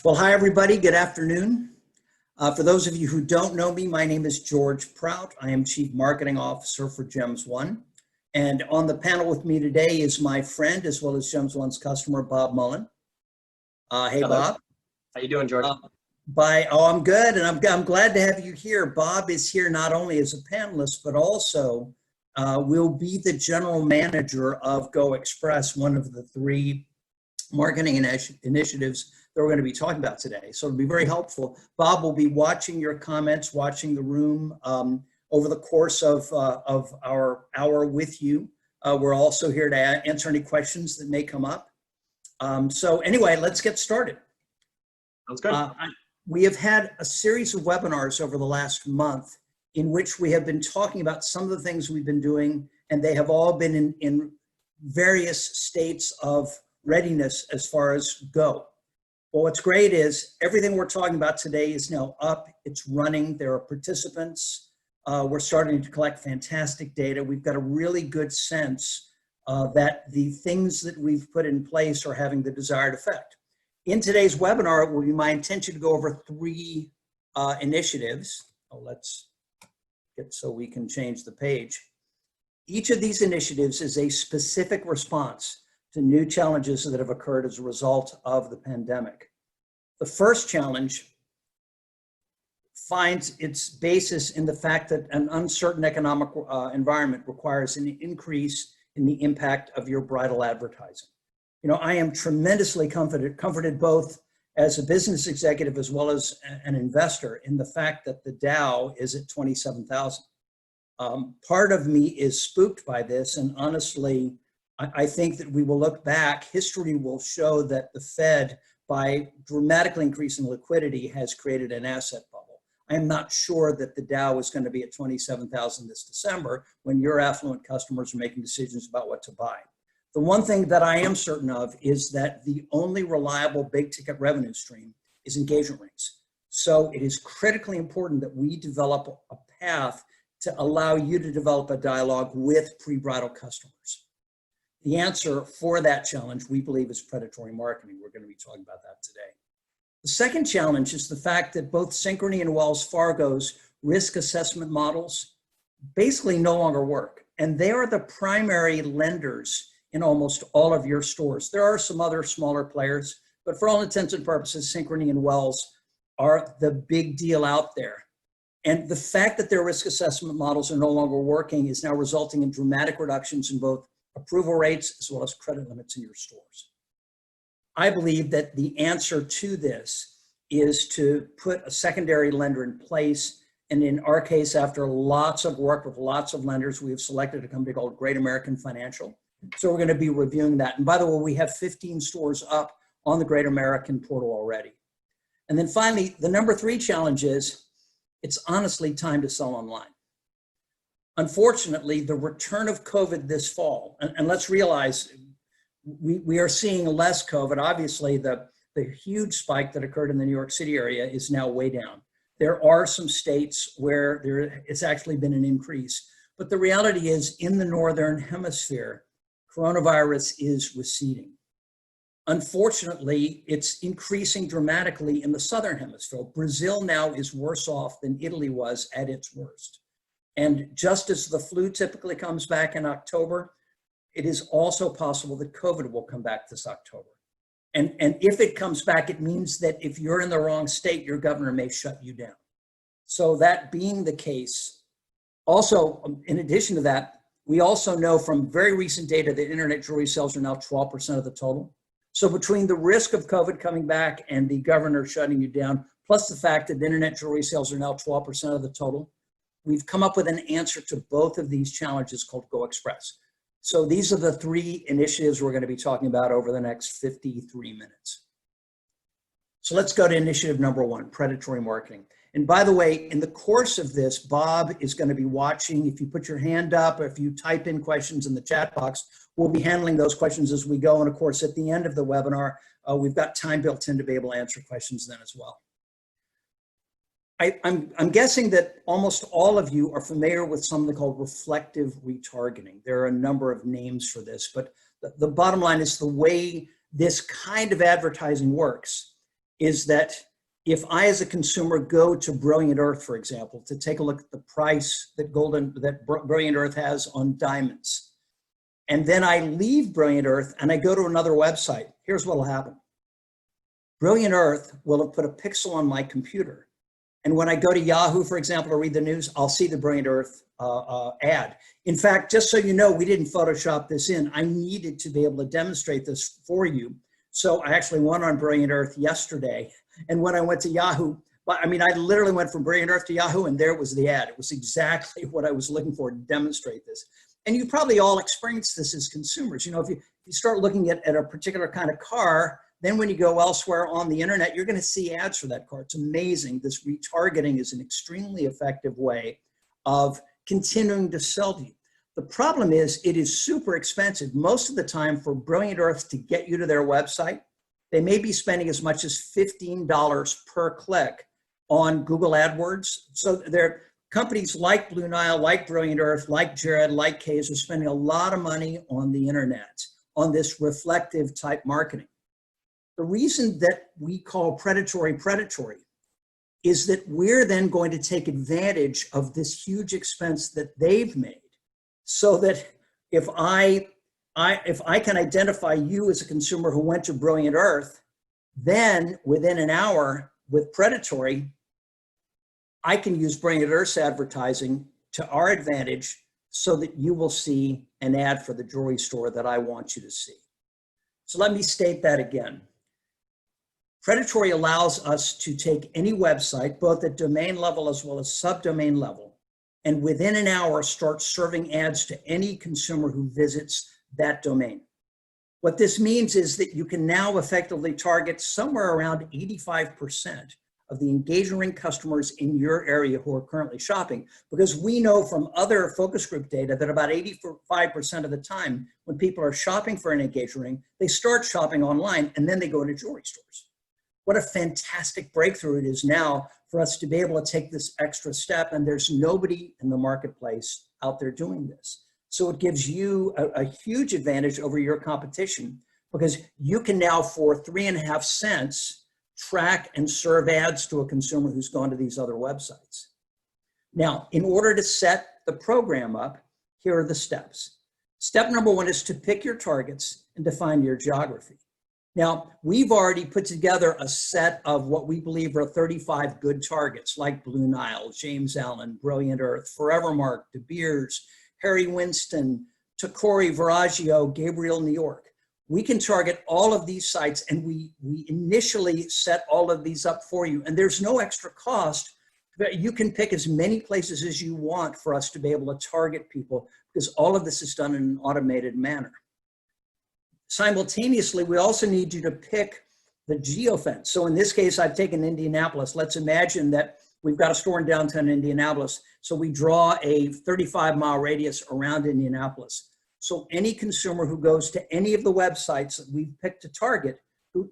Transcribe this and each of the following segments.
Well, hi, everybody. Good afternoon. For those of you who don't know me, my name is George Prout. I am Chief Marketing Officer for GEMS One. And on the panel with me today is my friend, as well as GEMS One's customer, Bob Mullen. Hey, Hello. Bob. How you doing, George? I'm good, and I'm glad to have you here. Bob is here not only as a panelist, but also will be the general manager of Go Express, one of the three marketing initiatives that we're going to be talking about today. So it'll be very helpful. Bob will be watching your comments, watching the room over the course of our hour with you. We're also here to answer any questions that may come up. So anyway, let's get started. Sounds good. We have had a series of webinars over the last month in which we have been talking about some of the things we've been doing, and they have all been in various states of readiness as far as Go. Well, what's great is everything we're talking about today is now up, it's running, there are participants. We're starting to collect fantastic data. We've got a really good sense that the things that we've put in place are having the desired effect. In today's webinar, it will be my intention to go over three initiatives. Let's get so we can change the page. Each of these initiatives is a specific response to new challenges that have occurred as a result of the pandemic. The first challenge finds its basis in the fact that an uncertain economic environment requires an increase in the impact of your bridal advertising. You know, I am tremendously comforted both as a business executive as well as an investor in the fact that the Dow is at 27,000. Part of me is spooked by this, and honestly, I think that we will look back, history will show that the Fed, by dramatically increasing liquidity, has created an asset bubble. I am not sure that the Dow is going to be at 27,000 this December when your affluent customers are making decisions about what to buy. The one thing that I am certain of is that the only reliable big ticket revenue stream is engagement rings. So it is critically important that we develop a path to allow you to develop a dialogue with pre-bridal customers. The answer for that challenge, we believe, is predatory marketing. We're going to be talking about that today. The second challenge is the fact that both Synchrony and Wells Fargo's risk assessment models basically no longer work. And they are the primary lenders in almost all of your stores. There are some other smaller players, but for all intents and purposes, Synchrony and Wells are the big deal out there. And the fact that their risk assessment models are no longer working is now resulting in dramatic reductions in both approval rates as well as credit limits in your stores. I believe that the answer to this is to put a secondary lender in place. And in our case, after lots of work with lots of lenders, we have selected a company called Great American Financial. So we're going to be reviewing that. And by the way, we have 15 stores up on the Great American portal already. And then finally, the number three challenge is it's honestly time to sell online. Unfortunately, the return of COVID this fall, and let's realize we are seeing less COVID. Obviously, the huge spike that occurred in the New York City area is now way down. There are some states where it's actually been an increase. But the reality is, in the Northern Hemisphere, coronavirus is receding. Unfortunately, it's increasing dramatically in the Southern Hemisphere. Brazil now is worse off than Italy was at its worst. And just as the flu typically comes back in October, it is also possible that COVID will come back this October. And if it comes back, it means that if you're in the wrong state, your governor may shut you down. So that being the case, also, in addition to that, we also know from very recent data that internet jewelry sales are now 12% of the total. So between the risk of COVID coming back and the governor shutting you down, plus the fact that internet jewelry sales are now 12% of the total, we've come up with an answer to both of these challenges called Go Express. So these are the three initiatives we're going to be talking about over the next 53 minutes. So let's go to initiative number one, predatory marketing. And by the way, in the course of this, Bob is going to be watching. If you put your hand up or if you type in questions in the chat box, we'll be handling those questions as we go. And of course, at the end of the webinar, we've got time built in to be able to answer questions then as well. I'm guessing that almost all of you are familiar with something called reflective retargeting. There are a number of names for this, but the bottom line is the way this kind of advertising works is that if I, as a consumer, go to Brilliant Earth, for example, to take a look at the price that Brilliant Earth has on diamonds, and then I leave Brilliant Earth and I go to another website, here's what will happen. Brilliant Earth will have put a pixel on my computer. And when I go to Yahoo, for example, to read the news, I'll see the Brilliant Earth ad. In fact, just so you know, we didn't Photoshop this in. I needed to be able to demonstrate this for you. So I actually went on Brilliant Earth yesterday. And when I went to Yahoo, I literally went from Brilliant Earth to Yahoo, and there was the ad. It was exactly what I was looking for to demonstrate this. And you probably all experienced this as consumers. You know, if you start looking at a particular kind of car, then when you go elsewhere on the internet, you're going to see ads for that car. It's amazing. This retargeting is an extremely effective way of continuing to sell to you. The problem is it is super expensive. Most of the time for Brilliant Earth to get you to their website, they may be spending as much as $15 per click on Google AdWords. So there companies like Blue Nile, like Brilliant Earth, like Jared, like K's are spending a lot of money on the internet, on this reflective type marketing. The reason that we call predatory is that we're then going to take advantage of this huge expense that they've made, so that if I can identify you as a consumer who went to Brilliant Earth, then within an hour with predatory, I can use Brilliant Earth's advertising to our advantage so that you will see an ad for the jewelry store that I want you to see. So let me state that again. Predatory allows us to take any website, both at domain level as well as subdomain level, and within an hour start serving ads to any consumer who visits that domain. What this means is that you can now effectively target somewhere around 85% of the engagement customers in your area who are currently shopping, because we know from other focus group data that about 85% of the time when people are shopping for an engagement ring, they start shopping online and then they go into jewelry stores. What a fantastic breakthrough it is now for us to be able to take this extra step, and there's nobody in the marketplace out there doing this. So it gives you a huge advantage over your competition, because you can now, for 3.5 cents, track and serve ads to a consumer who's gone to these other websites. Now, in order to set the program up, here are the steps. Step number 1 is to pick your targets and define your geography. Now, we've already put together a set of what we believe are 35 good targets, like Blue Nile, James Allen, Brilliant Earth, Forevermark, De Beers, Harry Winston, Tacori, Veragio, Gabriel, New York. We can target all of these sites, and we initially set all of these up for you. And there's no extra cost. You can pick as many places as you want for us to be able to target people, because all of this is done in an automated manner. Simultaneously, we also need you to pick the geofence. So in this case, I've taken Indianapolis. Let's imagine that we've got a store in downtown Indianapolis. So we draw a 35-mile radius around Indianapolis. So any consumer who goes to any of the websites that we've picked to target,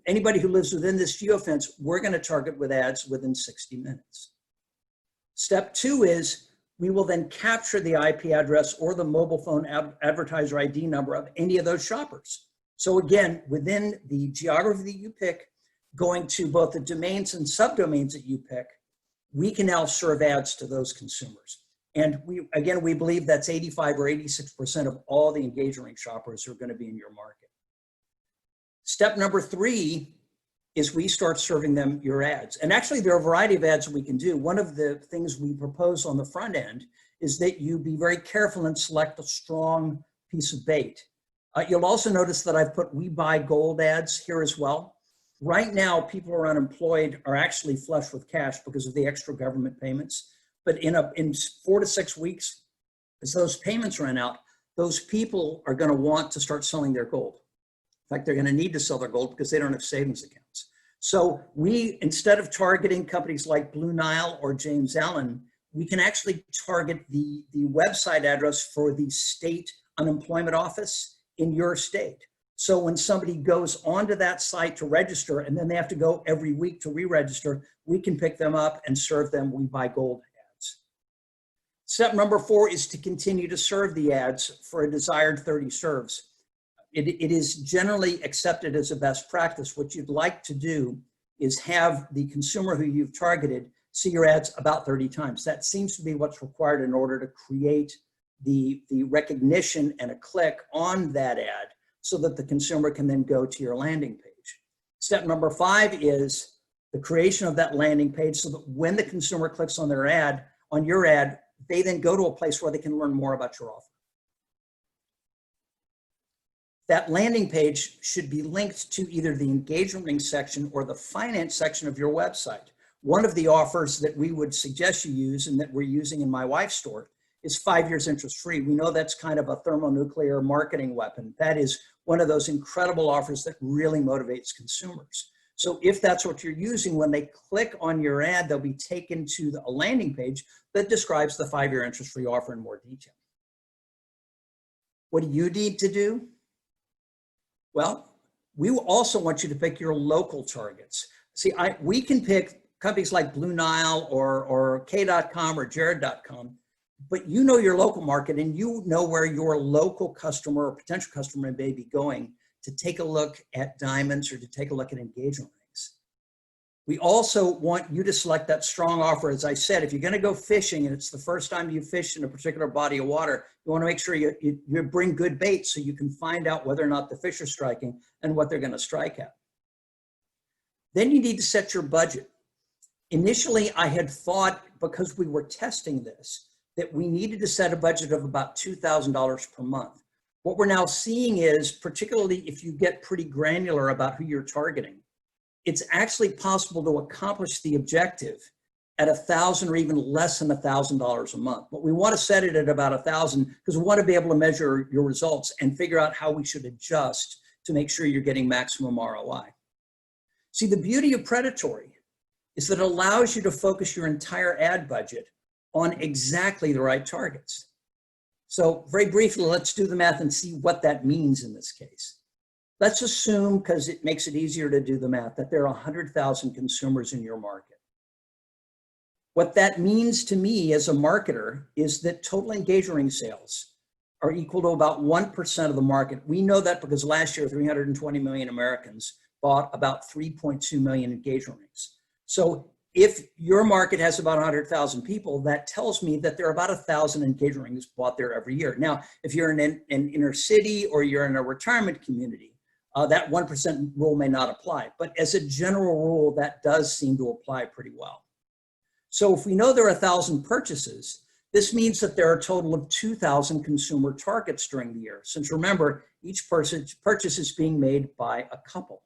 anybody who lives within this geofence, we're going to target with ads within 60 minutes. Step 2 is we will then capture the IP address or the mobile phone advertiser ID number of any of those shoppers. So again, within the geography that you pick, going to both the domains and subdomains that you pick, we can now serve ads to those consumers. And we believe that's 85 or 86% of all the engagement shoppers who are going to be in your market. Step number 3 is we start serving them your ads. And actually, there are a variety of ads that we can do. One of the things we propose on the front end is that you be very careful and select a strong piece of bait. You'll also notice that I've put We Buy Gold ads here as well. Right now, people who are unemployed are actually flush with cash because of the extra government payments. But in 4 to 6 weeks, as those payments run out, those people are going to want to start selling their gold. In fact, they're going to need to sell their gold because they don't have savings accounts. So we, instead of targeting companies like Blue Nile or James Allen, we can actually target the website address for the state unemployment office in your state. So when somebody goes onto that site to register and then they have to go every week to re-register, we can pick them up and serve them We Buy Gold ads. Step number 4 is to continue to serve the ads for a desired 30 serves. It is generally accepted as a best practice. What you'd like to do is have the consumer who you've targeted see your ads about 30 times. That seems to be what's required in order to create the recognition and a click on that ad so that the consumer can then go to your landing page. Step number 5 is the creation of that landing page so that when the consumer clicks on their ad, on your ad, they then go to a place where they can learn more about your offer. That landing page should be linked to either the engagement ring section or the finance section of your website. One of the offers that we would suggest you use and that we're using in my wife's store is 5 years interest free. We know that's kind of a thermonuclear marketing weapon. That is one of those incredible offers that really motivates consumers. So if that's what you're using, when they click on your ad, they'll be taken to a landing page that describes the 5 year interest free offer in more detail. What do you need to do? Well, we also want you to pick your local targets. See, we can pick companies like Blue Nile or K.com or Jared.com, but you know your local market and you know where your local customer or potential customer may be going to take a look at diamonds or to take a look at engagement rings. We also want you to select that strong offer. As I said, if you're going to go fishing and it's the first time you fish in a particular body of water, you want to make sure you bring good bait so you can find out whether or not the fish are striking and what they're going to strike at. Then you need to set your budget. Initially, I had thought, because we were testing this, that we needed to set a budget of about $2,000 per month. What we're now seeing is, particularly if you get pretty granular about who you're targeting, it's actually possible to accomplish the objective at $1,000 or even less than $1,000 a month. But we want to set it at about $1,000 because we want to be able to measure your results and figure out how we should adjust to make sure you're getting maximum ROI. See, the beauty of predatory is that it allows you to focus your entire ad budget on exactly the right targets. So very briefly, let's do the math and see what that means in this case. Let's assume, because it makes it easier to do the math, that there are 100,000 consumers in your market. What that means to me as a marketer is that total engagement ring sales are equal to about 1% of the market. We know that because last year, 320 million Americans bought about 3.2 million engagement rings. So if your market has about 100,000 people, that tells me that there are about 1,000 engagement rings bought there every year. Now, if you're in an inner city or you're in a retirement community, that 1% rule may not apply. But as a general rule, that does seem to apply pretty well. So if we know there are 1,000 purchases, this means that there are a total of 2,000 consumer targets during the year. Since remember, each purchase is being made by a couple.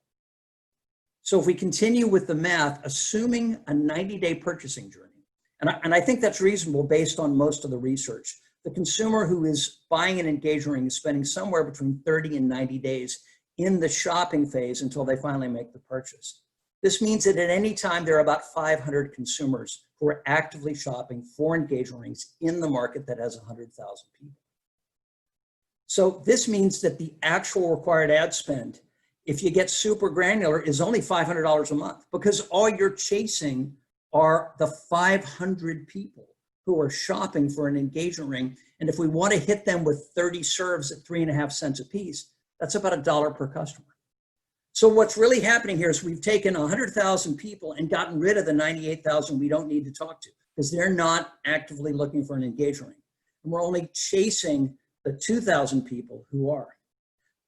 So if we continue with the math, assuming a 90-day purchasing journey, and I think that's reasonable based on most of the research, the consumer who is buying an engagement ring is spending somewhere between 30 and 90 days in the shopping phase until they finally make the purchase. This means that at any time, there are about 500 consumers who are actively shopping for engagement rings in the market that has 100,000 people. So this means that the actual required ad spend, if you get super granular, is only $500 a month because all you're chasing are the 500 people who are shopping for an engagement ring. And if we want to hit them with 30 serves at 3.5 cents a piece, that's about $1 per customer. So what's really happening here is we've taken 100,000 people and gotten rid of the 98,000 we don't need to talk to because they're not actively looking for an engagement ring. And we're only chasing the 2,000 people who are.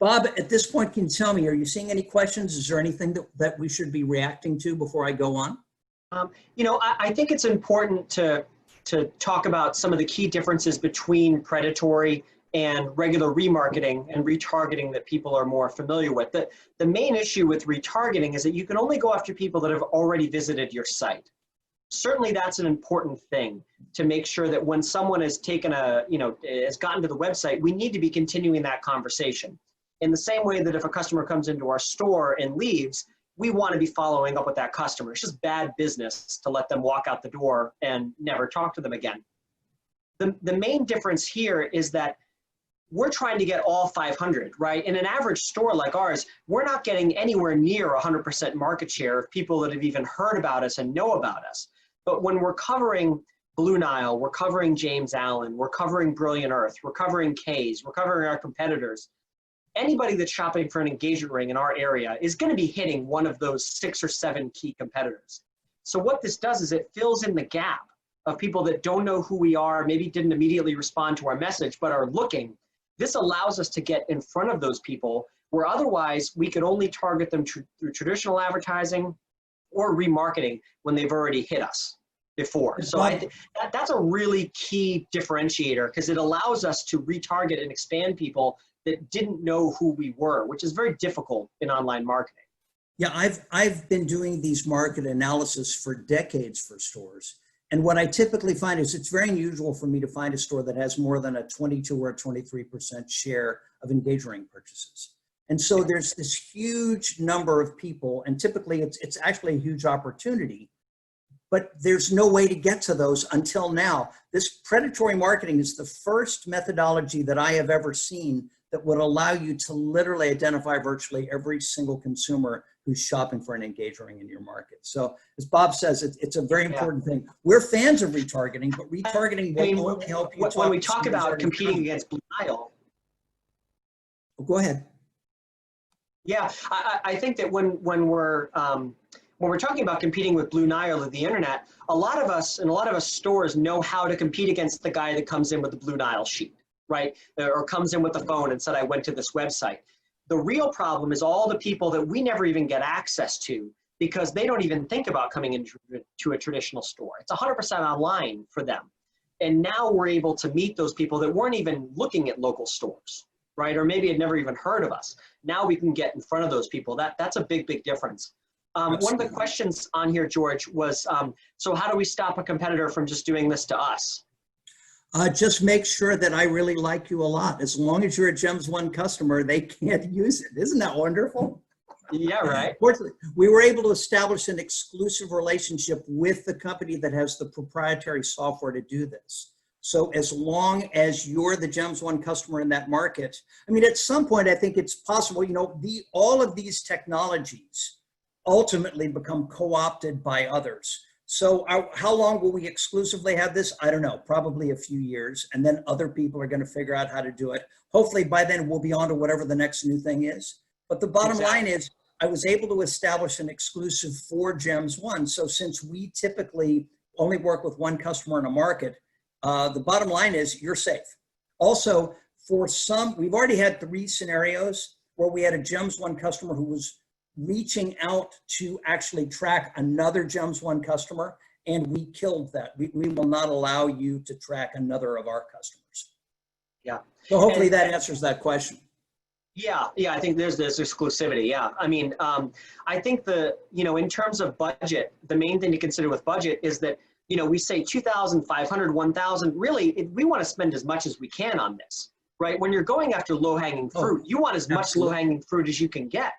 Bob, at this point, can you tell me, are you seeing any questions? Is there anything that we should be reacting to before I go on? I think it's important to talk about some of the key differences between predatory and regular remarketing and retargeting that people are more familiar with. The main issue with retargeting is that you can only go after people that have already visited your site. Certainly that's an important thing to make sure that when someone has taken has gotten to the website, we need to be continuing that conversation. In the same way that if a customer comes into our store and leaves, we want to be following up with that customer. It's just bad business to let them walk out the door and never talk to them again. The main difference here is that we're trying to get all 500, right? In an average store like ours, we're not getting anywhere near 100% market share of people that have even heard about us and know about us. But when we're covering Blue Nile, we're covering James Allen, we're covering Brilliant Earth, we're covering K's, we're covering our competitors, anybody that's shopping for an engagement ring in our area is going to be hitting one of those 6 or 7 key competitors. So what this does is it fills in the gap of people that don't know who we are, maybe didn't immediately respond to our message, but are looking. This allows us to get in front of those people where otherwise we could only target them through traditional advertising or remarketing when they've already hit us before. So that's a really key differentiator, because it allows us to retarget and expand people that didn't know who we were, which is very difficult in online marketing. Yeah, I've been doing these market analysis for decades for stores. And what I typically find is it's very unusual for me to find a store that has more than a 22 or a 23% share of engagement ring purchases. And so there's this huge number of people, and typically it's actually a huge opportunity, but there's no way to get to those until now. This predatory marketing is the first methodology that I have ever seen that would allow you to literally identify virtually every single consumer who's shopping for an engagement ring in your market. So as Bob says, it's a very important thing. We're fans of retargeting, but retargeting will only help you. When we talk about competing against Blue Nile. Go ahead. Yeah, I think that when we're talking about competing with Blue Nile or the internet, a lot of us stores know how to compete against the guy that comes in with the Blue Nile sheet, right? Or comes in with the phone and said, I went to this website. The real problem is all the people that we never even get access to because they don't even think about coming into a traditional store. It's 100% online for them. And now we're able to meet those people that weren't even looking at local stores, right? Or maybe had never even heard of us. Now we can get in front of those people. That's a big, big difference. One of the questions on here, George, was, so how do we stop a competitor from just doing this to us? Just make sure that I really like you a lot. As long as you're a GEMS One customer, they can't use it. Isn't that wonderful? Yeah, right. Fortunately, we were able to establish an exclusive relationship with the company that has the proprietary software to do this. So as long as you're the GEMS One customer in that market, I mean, at some point, I think it's possible, you know, all of these technologies ultimately become co-opted by others. So how long will we exclusively have this? I don't know, probably a few years. And then other people are going to figure out how to do it. Hopefully by then we'll be on to whatever the next new thing is. But the bottom line is I was able to establish an exclusive for GEMS One. So since we typically only work with one customer in a market, the bottom line is you're safe. Also, for some, we've already had 3 scenarios where we had a GEMS One customer who was reaching out to actually track another GEMS One customer, and we killed that. We will not allow you to track another of our customers. Yeah. So hopefully that answers that question. Yeah, I think there's this exclusivity. Yeah, I mean, I think in terms of budget, the main thing to consider with budget is that, we say 2,500, 1,000, really, we want to spend as much as we can on this, right? When you're going after low-hanging fruit, you want as much low-hanging fruit as you can get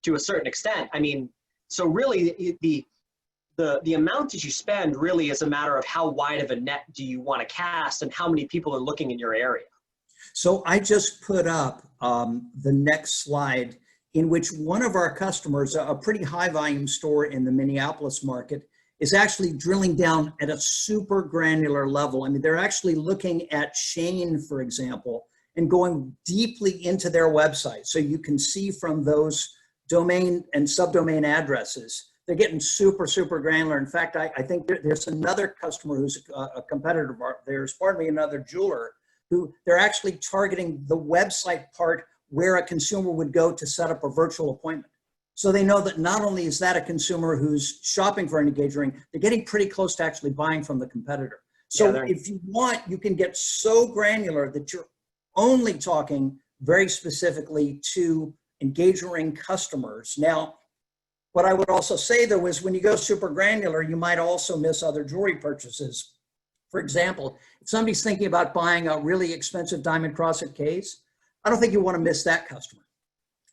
to a certain extent. I mean, so really the amount that you spend really is a matter of how wide of a net do you want to cast and how many people are looking in your area. So I just put up the next slide in which one of our customers, a pretty high volume store in the Minneapolis market, is actually drilling down at a super granular level. I mean, they're actually looking at Shane, for example, and going deeply into their website. So you can see from those domain and subdomain addresses, they're getting super, super granular. In fact, I think there's another customer who's a competitor of ours, another jeweler, who they're actually targeting the website part where a consumer would go to set up a virtual appointment. So they know that not only is that a consumer who's shopping for an engagement ring, they're getting pretty close to actually buying from the competitor. So if you want, you can get so granular that you're only talking very specifically to engagement ring customers. Now, what I would also say though is when you go super granular, you might also miss other jewelry purchases. For example, if somebody's thinking about buying a really expensive diamond crosset case, I don't think you want to miss that customer.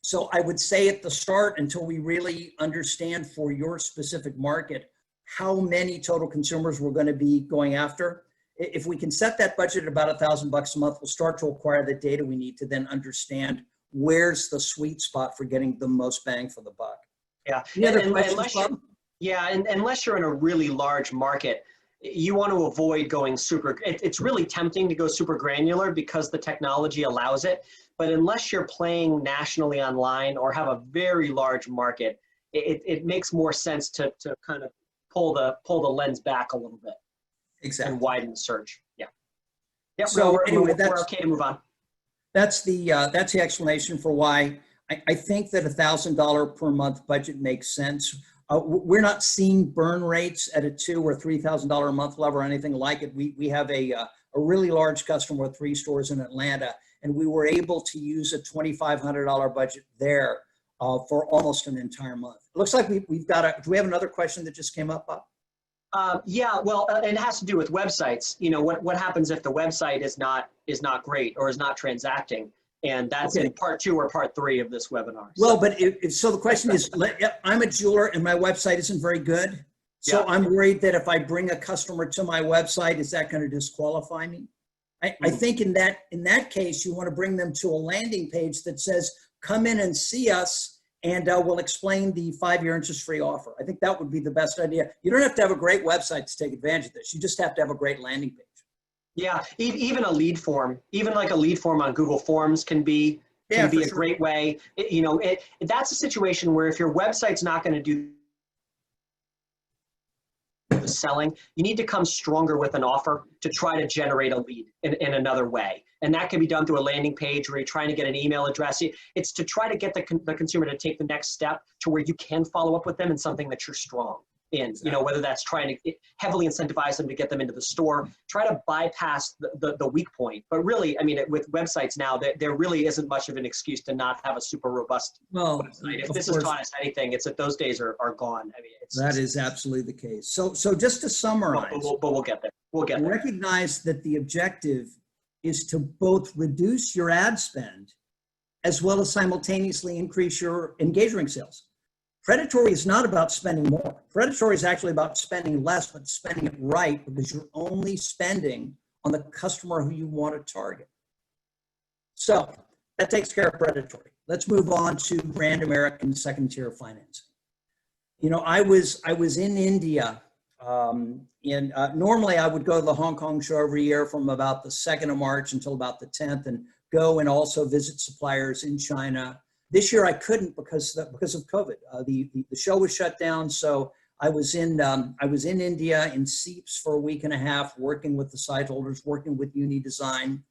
So I would say at the start, until we really understand for your specific market how many total consumers we're going to be going after, if we can set that budget at about $1,000 a month, we'll start to acquire the data we need to then understand where's the sweet spot for getting the most bang for the buck. Yeah. Any other questions, Bob? And unless you're in a really large market, you want to avoid going super, it's really tempting to go super granular because the technology allows it. But unless you're playing nationally online or have a very large market, it makes more sense to kind of pull the lens back a little bit and widen the search. Yeah. Yep. So we're anyway, okay to move on. that's the explanation for why I think that $1,000 per month budget makes sense. We're not seeing burn rates at a $2,000 or $3,000 a month level or anything like it. We have a really large customer with 3 stores in Atlanta, and we were able to use a $2,500 budget there for almost an entire month. It looks like we've got do we have another question that just came up, Bob? Yeah, well, it has to do with websites. You know, what happens if the website is not great or is not transacting? And that's in part 2 or part 3 of this webinar. Well, but so the question is, I'm a jeweler and my website isn't very good. So I'm worried that if I bring a customer to my website, is that going to disqualify me? I think in that case, you want to bring them to a landing page that says, come in and see us, and we'll explain the 5-year interest-free offer. I think that would be the best idea. You don't have to have a great website to take advantage of this. You just have to have a great landing page. Yeah, even a lead form, even like a lead form on Google Forms can be a great way. That's a situation where if your website's not going to do the selling, you need to come stronger with an offer to try to generate a lead in another way. And that can be done through a landing page where you're trying to get an email address. It's to try to get the consumer to take the next step to where you can follow up with them in something that you're strong in, whether that's trying to heavily incentivize them to get them into the store, try to bypass the weak point. But really, I mean, with websites now, there really isn't much of an excuse to not have a super robust website. If this has taught us anything, it's that those days are gone. I mean, that is absolutely the case. So just to summarize, but we'll get there. We'll get there. Recognize that the objective is to both reduce your ad spend as well as simultaneously increase your engagement sales. Predatory is not about spending more. Predatory is actually about spending less, but spending it right, because you're only spending on the customer who you want to target. So that takes care of predatory. Let's move on to Grand American second tier financing. I was in India, normally I would go to the Hong Kong show every year from about the 2nd of March until about the 10th, and go and also visit suppliers in China. This year I couldn't because of COVID. The show was shut down, so I was in India in Seeps for a week and a half, working with the site holders, working with Uni Design,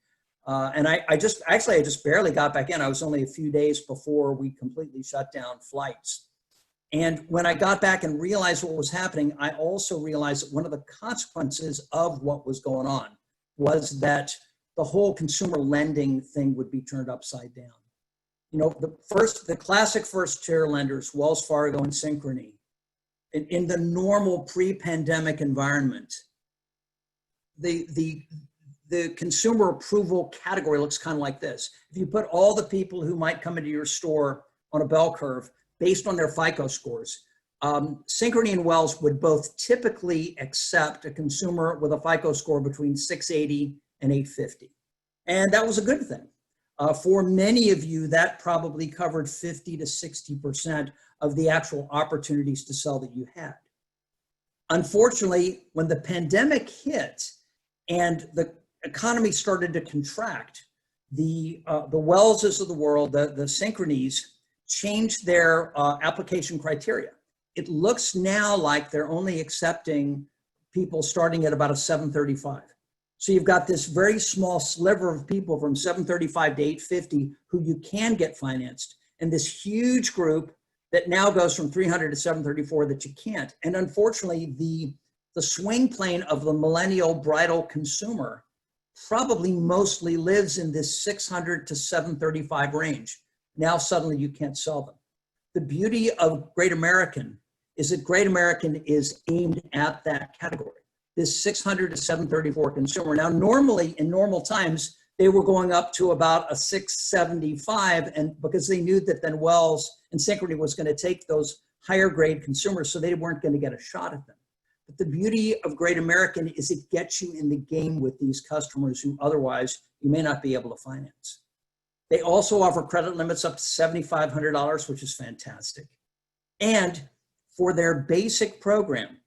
and I just barely got back in. I was only a few days before we completely shut down flights. And when I got back and realized what was happening, I also realized that one of the consequences of what was going on was that the whole consumer lending thing would be turned upside down. The classic first tier lenders, Wells Fargo and Synchrony, in the normal pre-pandemic environment, the consumer approval category looks kind of like this. If you put all the people who might come into your store on a bell curve based on their FICO scores, Synchrony and Wells would both typically accept a consumer with a FICO score between 680 and 850. And that was a good thing. For many of you, that probably covered 50 to 60% of the actual opportunities to sell that you had. Unfortunately, when the pandemic hit and the economy started to contract, the Wellses of the world, the Synchronies, changed their application criteria. It looks now like they're only accepting people starting at about a 735. So you've got this very small sliver of people from 735 to 850 who you can get financed, and this huge group that now goes from 300 to 734 that you can't. And unfortunately, the swing plane of the millennial bridal consumer probably mostly lives in this 600 to 735 range. Now suddenly you can't sell them. The beauty of Great American is that Great American is aimed at that category, this 600 to 734 consumer. Now, normally in normal times, they were going up to about a 675, and because they knew that then Wells and Synchrony was going to take those higher grade consumers, so they weren't going to get a shot at them. But the beauty of Great American is it gets you in the game with these customers who otherwise you may not be able to finance. They also offer credit limits up to $7,500, which is fantastic. And for their basic program,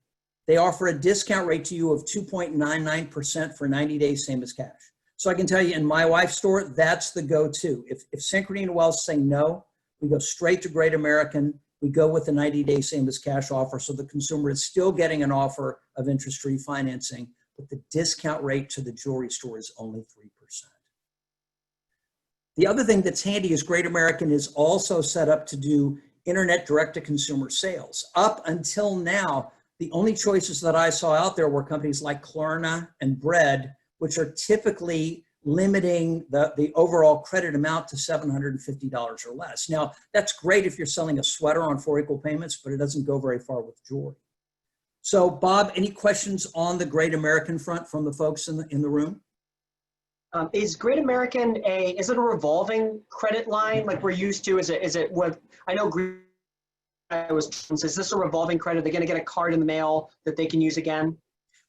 they offer a discount rate to you of 2.99% for 90 days, same as cash. So I can tell you in my wife's store, that's the go-to. If Synchrony and Wells say no, we go straight to Great American. We go with the 90-day same as cash offer. So the consumer is still getting an offer of interest-free financing, but the discount rate to the jewelry store is only 3%. The other thing that's handy is Great American is also set up to do internet direct-to-consumer sales. Up until now, the only choices that I saw out there were companies like Klarna and Bread, which are typically limiting the overall credit amount to $750 or less. Now, that's great if you're selling a sweater on 4 equal payments, but it doesn't go very far with jewelry. So, Bob, any questions on the Great American front from the folks in the room? Is Great American is it a revolving credit line like we're used to? Is it what I know? Is this a revolving credit? They're going to get a card in the mail that they can use again?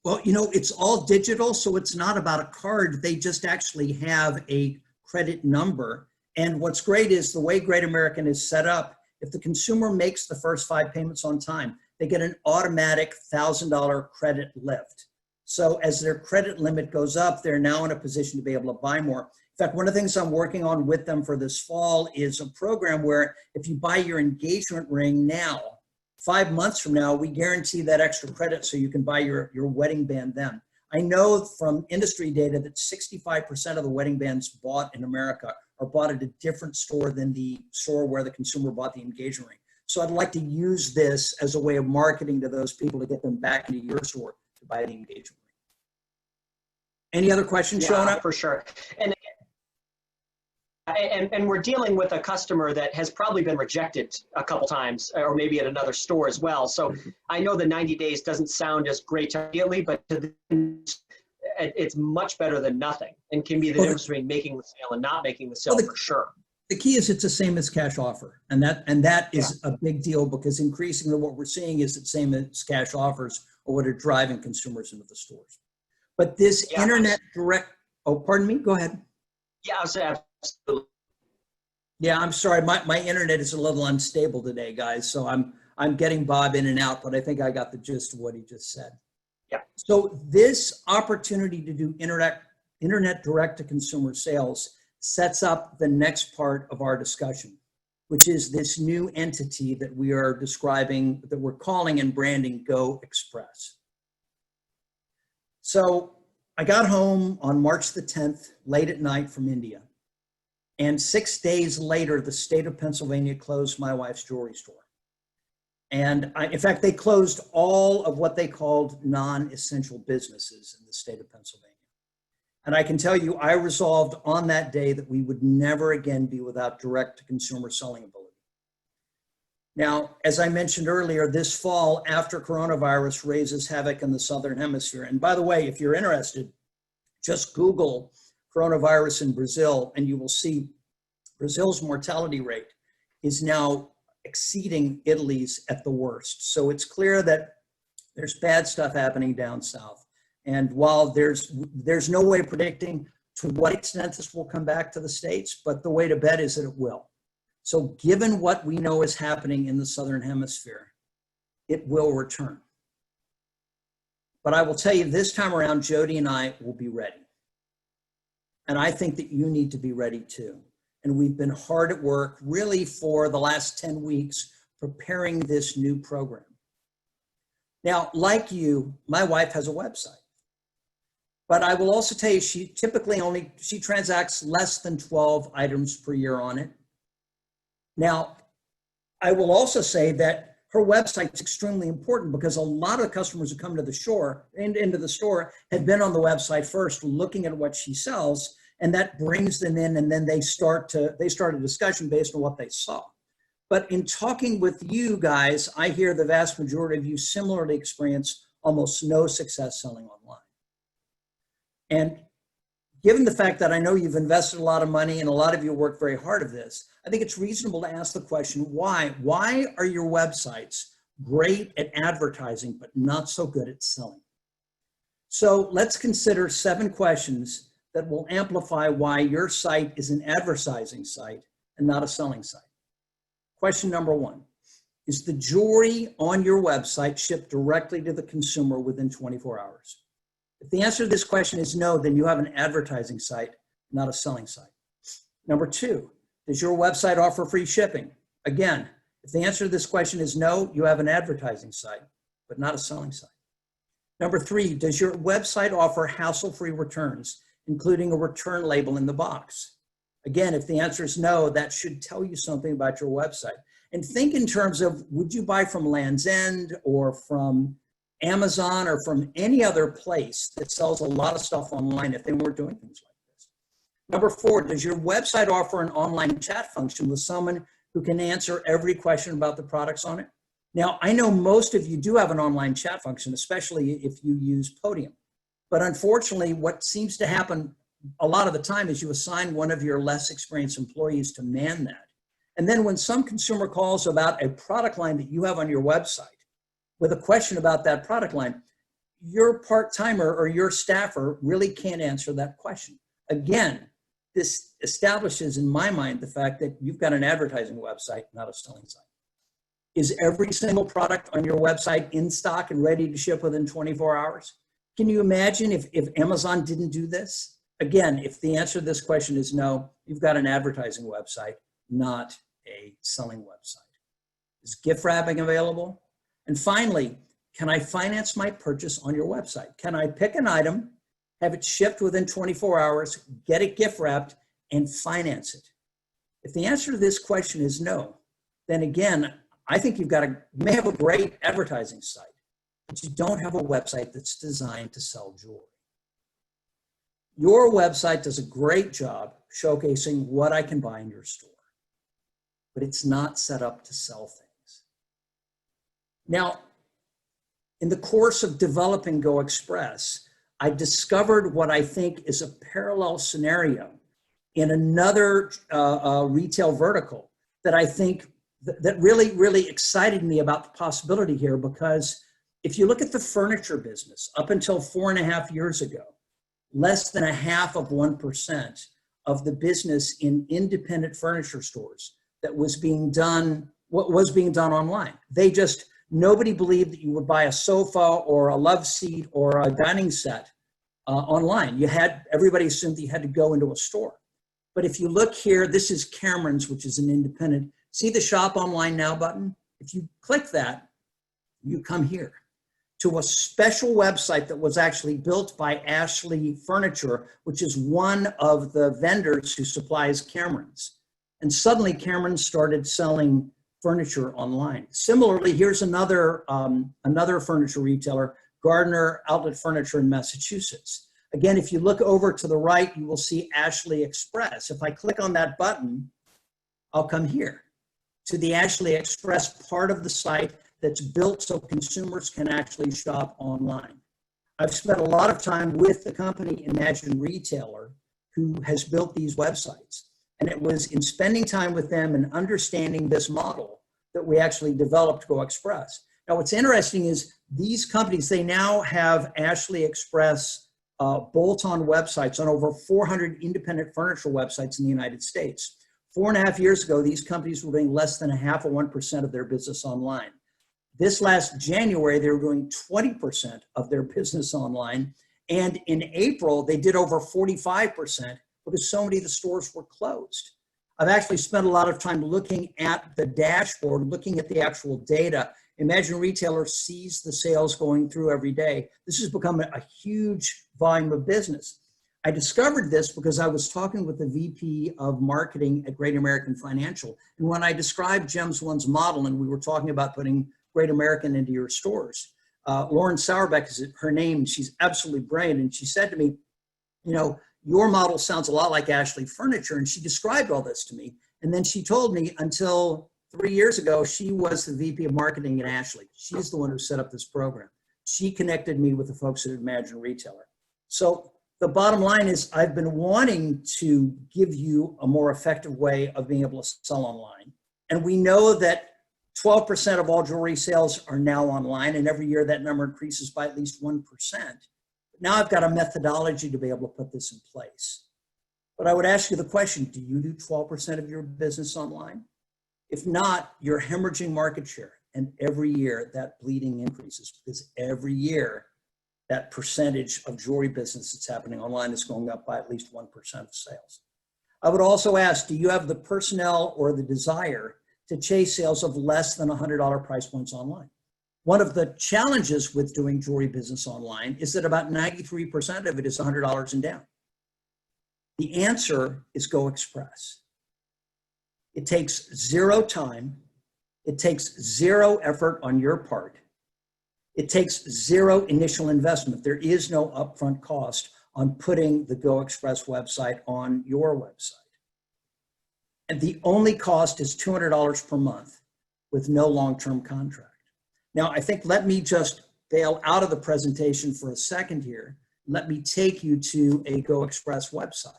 Well, it's all digital, so it's not about a card. They just actually have a credit number. And what's great is the way Great American is set up, if the consumer makes the first 5 payments on time, they get an automatic $1,000 credit lift. So as their credit limit goes up, they're now in a position to be able to buy more. In fact, one of the things I'm working on with them for this fall is a program where if you buy your engagement ring now, 5 months from now, we guarantee that extra credit so you can buy your wedding band then. I know from industry data that 65% of the wedding bands bought in America are bought at a different store than the store where the consumer bought the engagement ring. So I'd like to use this as a way of marketing to those people to get them back into your store to buy the engagement ring. Any other questions, Shona? Yeah, for sure. And we're dealing with a customer that has probably been rejected a couple times, or maybe at another store as well. So I know the 90 days doesn't sound as great immediately, but it's much better than nothing, and can be the difference between making the sale and not making the sale for sure. The key is it's the same as cash offer, and that is a big deal, because increasingly what we're seeing is the same as cash offers or what are driving consumers into the stores. But this internet direct, oh, pardon me, go ahead. Yeah, I was absolutely. Yeah, I'm sorry. My internet is a little unstable today, guys. So I'm getting Bob in and out, but I think I got the gist of what he just said. Yeah. So this opportunity to do internet direct-to-consumer sales sets up the next part of our discussion, which is this new entity that we are describing, that we're calling and branding Go Express. So I got home on March the 10th, late at night from India. And 6 days later, the state of Pennsylvania closed my wife's jewelry store. And in fact, they closed all of what they called non-essential businesses in the state of Pennsylvania. And I can tell you, I resolved on that day that we would never again be without direct-to-consumer selling ability. Now, as I mentioned earlier, this fall, after coronavirus raises havoc in the Southern Hemisphere, and by the way, if you're interested, just Google coronavirus in Brazil, and you will see Brazil's mortality rate is now exceeding Italy's at the worst. So it's clear that there's bad stuff happening down south. And while there's no way of predicting to what extent this will come back to the States, but the way to bet is that it will. So given what we know is happening in the Southern Hemisphere, it will return. But I will tell you, this time around, Jody and I will be ready. And I think that you need to be ready too. And we've been hard at work really for the last 10 weeks preparing this new program. Now, like you, my wife has a website. But I will also tell you, she transacts less than 12 items per year on it. Now, I will also say that her website is extremely important, because a lot of the customers who come to the store and into the store had been on the website first, looking at what she sells, and that brings them in, and then they start a discussion based on what they saw. But in talking with you guys, I hear the vast majority of you similarly experience almost no success selling online. And given the fact that I know you've invested a lot of money and a lot of you work very hard at this, I think it's reasonable to ask the question, why? Why are your websites great at advertising but not so good at selling? So let's consider 7 questions that will amplify why your site is an advertising site and not a selling site. Question number 1, is the jewelry on your website shipped directly to the consumer within 24 hours? If the answer to this question is no, then you have an advertising site, not a selling site. Number two, does your website offer free shipping? Again, if the answer to this question is no, you have an advertising site, but not a selling site. Number three, does your website offer hassle-free returns, including a return label in the box? Again, if the answer is no, that should tell you something about your website. And think in terms of, would you buy from Land's End or from Amazon or from any other place that sells a lot of stuff online if they weren't doing things like this? Number four, does your website offer an online chat function with someone who can answer every question about the products on it? Now, I know most of you do have an online chat function, especially if you use Podium. But unfortunately, what seems to happen a lot of the time is you assign one of your less experienced employees to man that. And then when some consumer calls about a product line that you have on your website with a question about that product line, your part-timer or your staffer really can't answer that question. Again, this establishes in my mind the fact that you've got an advertising website, not a selling site. Is every single product on your website in stock and ready to ship within 24 hours? Can you imagine if Amazon didn't do this? Again, if the answer to this question is no, you've got an advertising website, not a selling website. Is gift wrapping available? And finally, can I finance my purchase on your website? Can I pick an item, have it shipped within 24 hours, get it gift wrapped, and finance it? If the answer to this question is no, then again, I think you may have a great advertising site, but you don't have a website that's designed to sell jewelry. Your website does a great job showcasing what I can buy in your store, but it's not set up to sell things. Now, in the course of developing Go Express, I discovered what I think is a parallel scenario in another retail vertical that I think that really, really excited me about the possibility here, because if you look at the furniture business, up until 4.5 years ago, less than 0.5% of the business in independent furniture stores that was being done, what was being done online. Nobody believed that you would buy a sofa or a love seat or a dining set online. Everybody assumed that you had to go into a store. But if you look here, this is Cameron's, which is an independent. See the Shop Online Now button? If you click that, you come here to a special website that was actually built by Ashley Furniture, which is one of the vendors who supplies Cameron's. And suddenly Cameron started selling furniture online. Similarly, here's another furniture retailer, Gardner Outlet Furniture in Massachusetts. Again, if you look over to the right, you will see Ashley Express. If I click on that button, I'll come here to the Ashley Express part of the site that's built so consumers can actually shop online. I've spent a lot of time with the company Imagine Retailer, who has built these websites. And it was in spending time with them and understanding this model that we actually developed Go Express. Now, what's interesting is these companies, they now have Ashley Express bolt-on websites on over 400 independent furniture websites in the United States. 4.5 years ago, these companies were doing less than 0.5% of their business online. This last January, they were doing 20% of their business online. And in April, they did over 45% because so many of the stores were closed. I've actually spent a lot of time looking at the dashboard, looking at the actual data. Imagine Retailer sees the sales going through every day. This has become a huge volume of business. I discovered this because I was talking with the VP of marketing at Great American Financial. And when I described GEMS One's model and we were talking about putting Great American into your stores, Lauren Sauerbeck is her name. She's absolutely brilliant. And she said to me, you know, your model sounds a lot like Ashley Furniture. And she described all this to me. And then she told me until 3 years ago, she was the VP of marketing at Ashley. She's the one who set up this program. She connected me with the folks at Imagine Retailer. So the bottom line is I've been wanting to give you a more effective way of being able to sell online. And we know that 12% of all jewelry sales are now online, and every year that number increases by at least 1%. Now I've got a methodology to be able to put this in place. But I would ask you the question, do you do 12% of your business online? If not, you're hemorrhaging market share. And every year that bleeding increases because every year that percentage of jewelry business that's happening online is going up by at least 1% of sales. I would also ask, do you have the personnel or the desire to chase sales of less than $100 price points online? One of the challenges with doing jewelry business online is that about 93% of it is $100 and down. The answer is Go Express. It takes zero time. It takes zero effort on your part. It takes zero initial investment. There is no upfront cost on putting the Go Express website on your website. And the only cost is $200 per month with no long-term contract. Now, I think let me just bail out of the presentation for a second here. Let me take you to a Go Express website.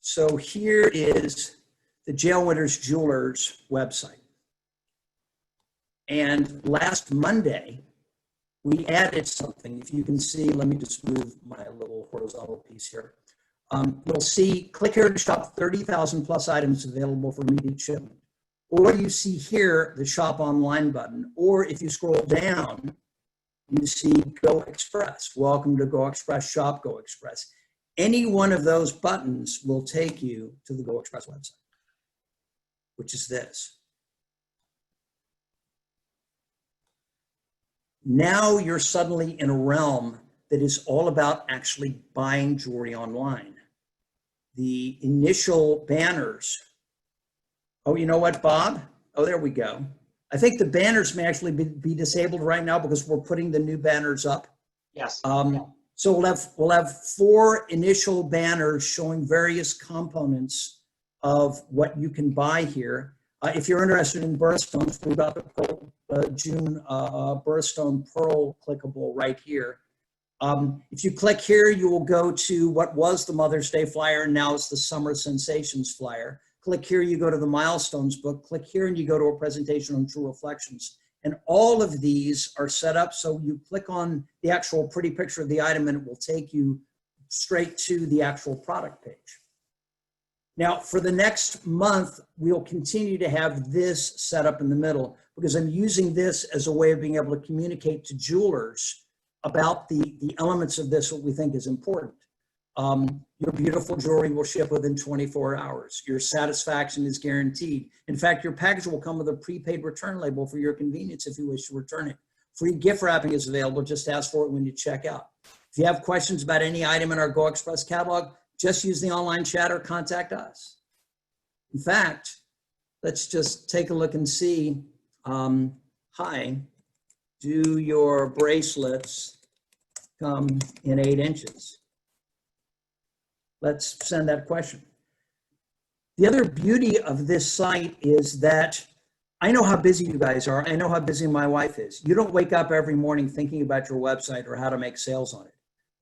So here is the Jail Winners Jewelers website. And last Monday, we added something. If you can see, let me just move my little horizontal piece here. You'll see, click here to shop 30,000 plus items available for immediate shipment. Or you see here the shop online button. Or if you scroll down, you see Go Express. Welcome to Go Express, shop Go Express. Any one of those buttons will take you to the Go Express website, which is this. Now you're suddenly in a realm that is all about actually buying jewelry online. The initial banners. Oh, you know what, Bob? Oh, there we go. I think the banners may actually be disabled right now because we're putting the new banners up. Yes. So we'll have 4 initial banners showing various components of what you can buy here. If you're interested in birthstones, we've got the June birthstone pearl clickable right here. If you click here, you will go to what was the Mother's Day flyer, and now it's the Summer Sensations flyer. Click here, you go to the Milestones book. Click here, and you go to a presentation on True Reflections. And all of these are set up so you click on the actual pretty picture of the item, and it will take you straight to the actual product page. Now, for the next month, we'll continue to have this set up in the middle because I'm using this as a way of being able to communicate to jewelers about the elements of this, what we think is important. Your beautiful jewelry will ship within 24 hours. Your satisfaction is guaranteed. In fact, your package will come with a prepaid return label for your convenience if you wish to return it. Free gift wrapping is available. Just ask for it when you check out. If you have questions about any item in our Go Express catalog, just use the online chat or contact us. In fact, let's just take a look and see. Hi, do your bracelets come in 8 inches? Let's send that question. The other beauty of this site is that I know how busy you guys are. I know how busy my wife is. You don't wake up every morning thinking about your website or how to make sales on it.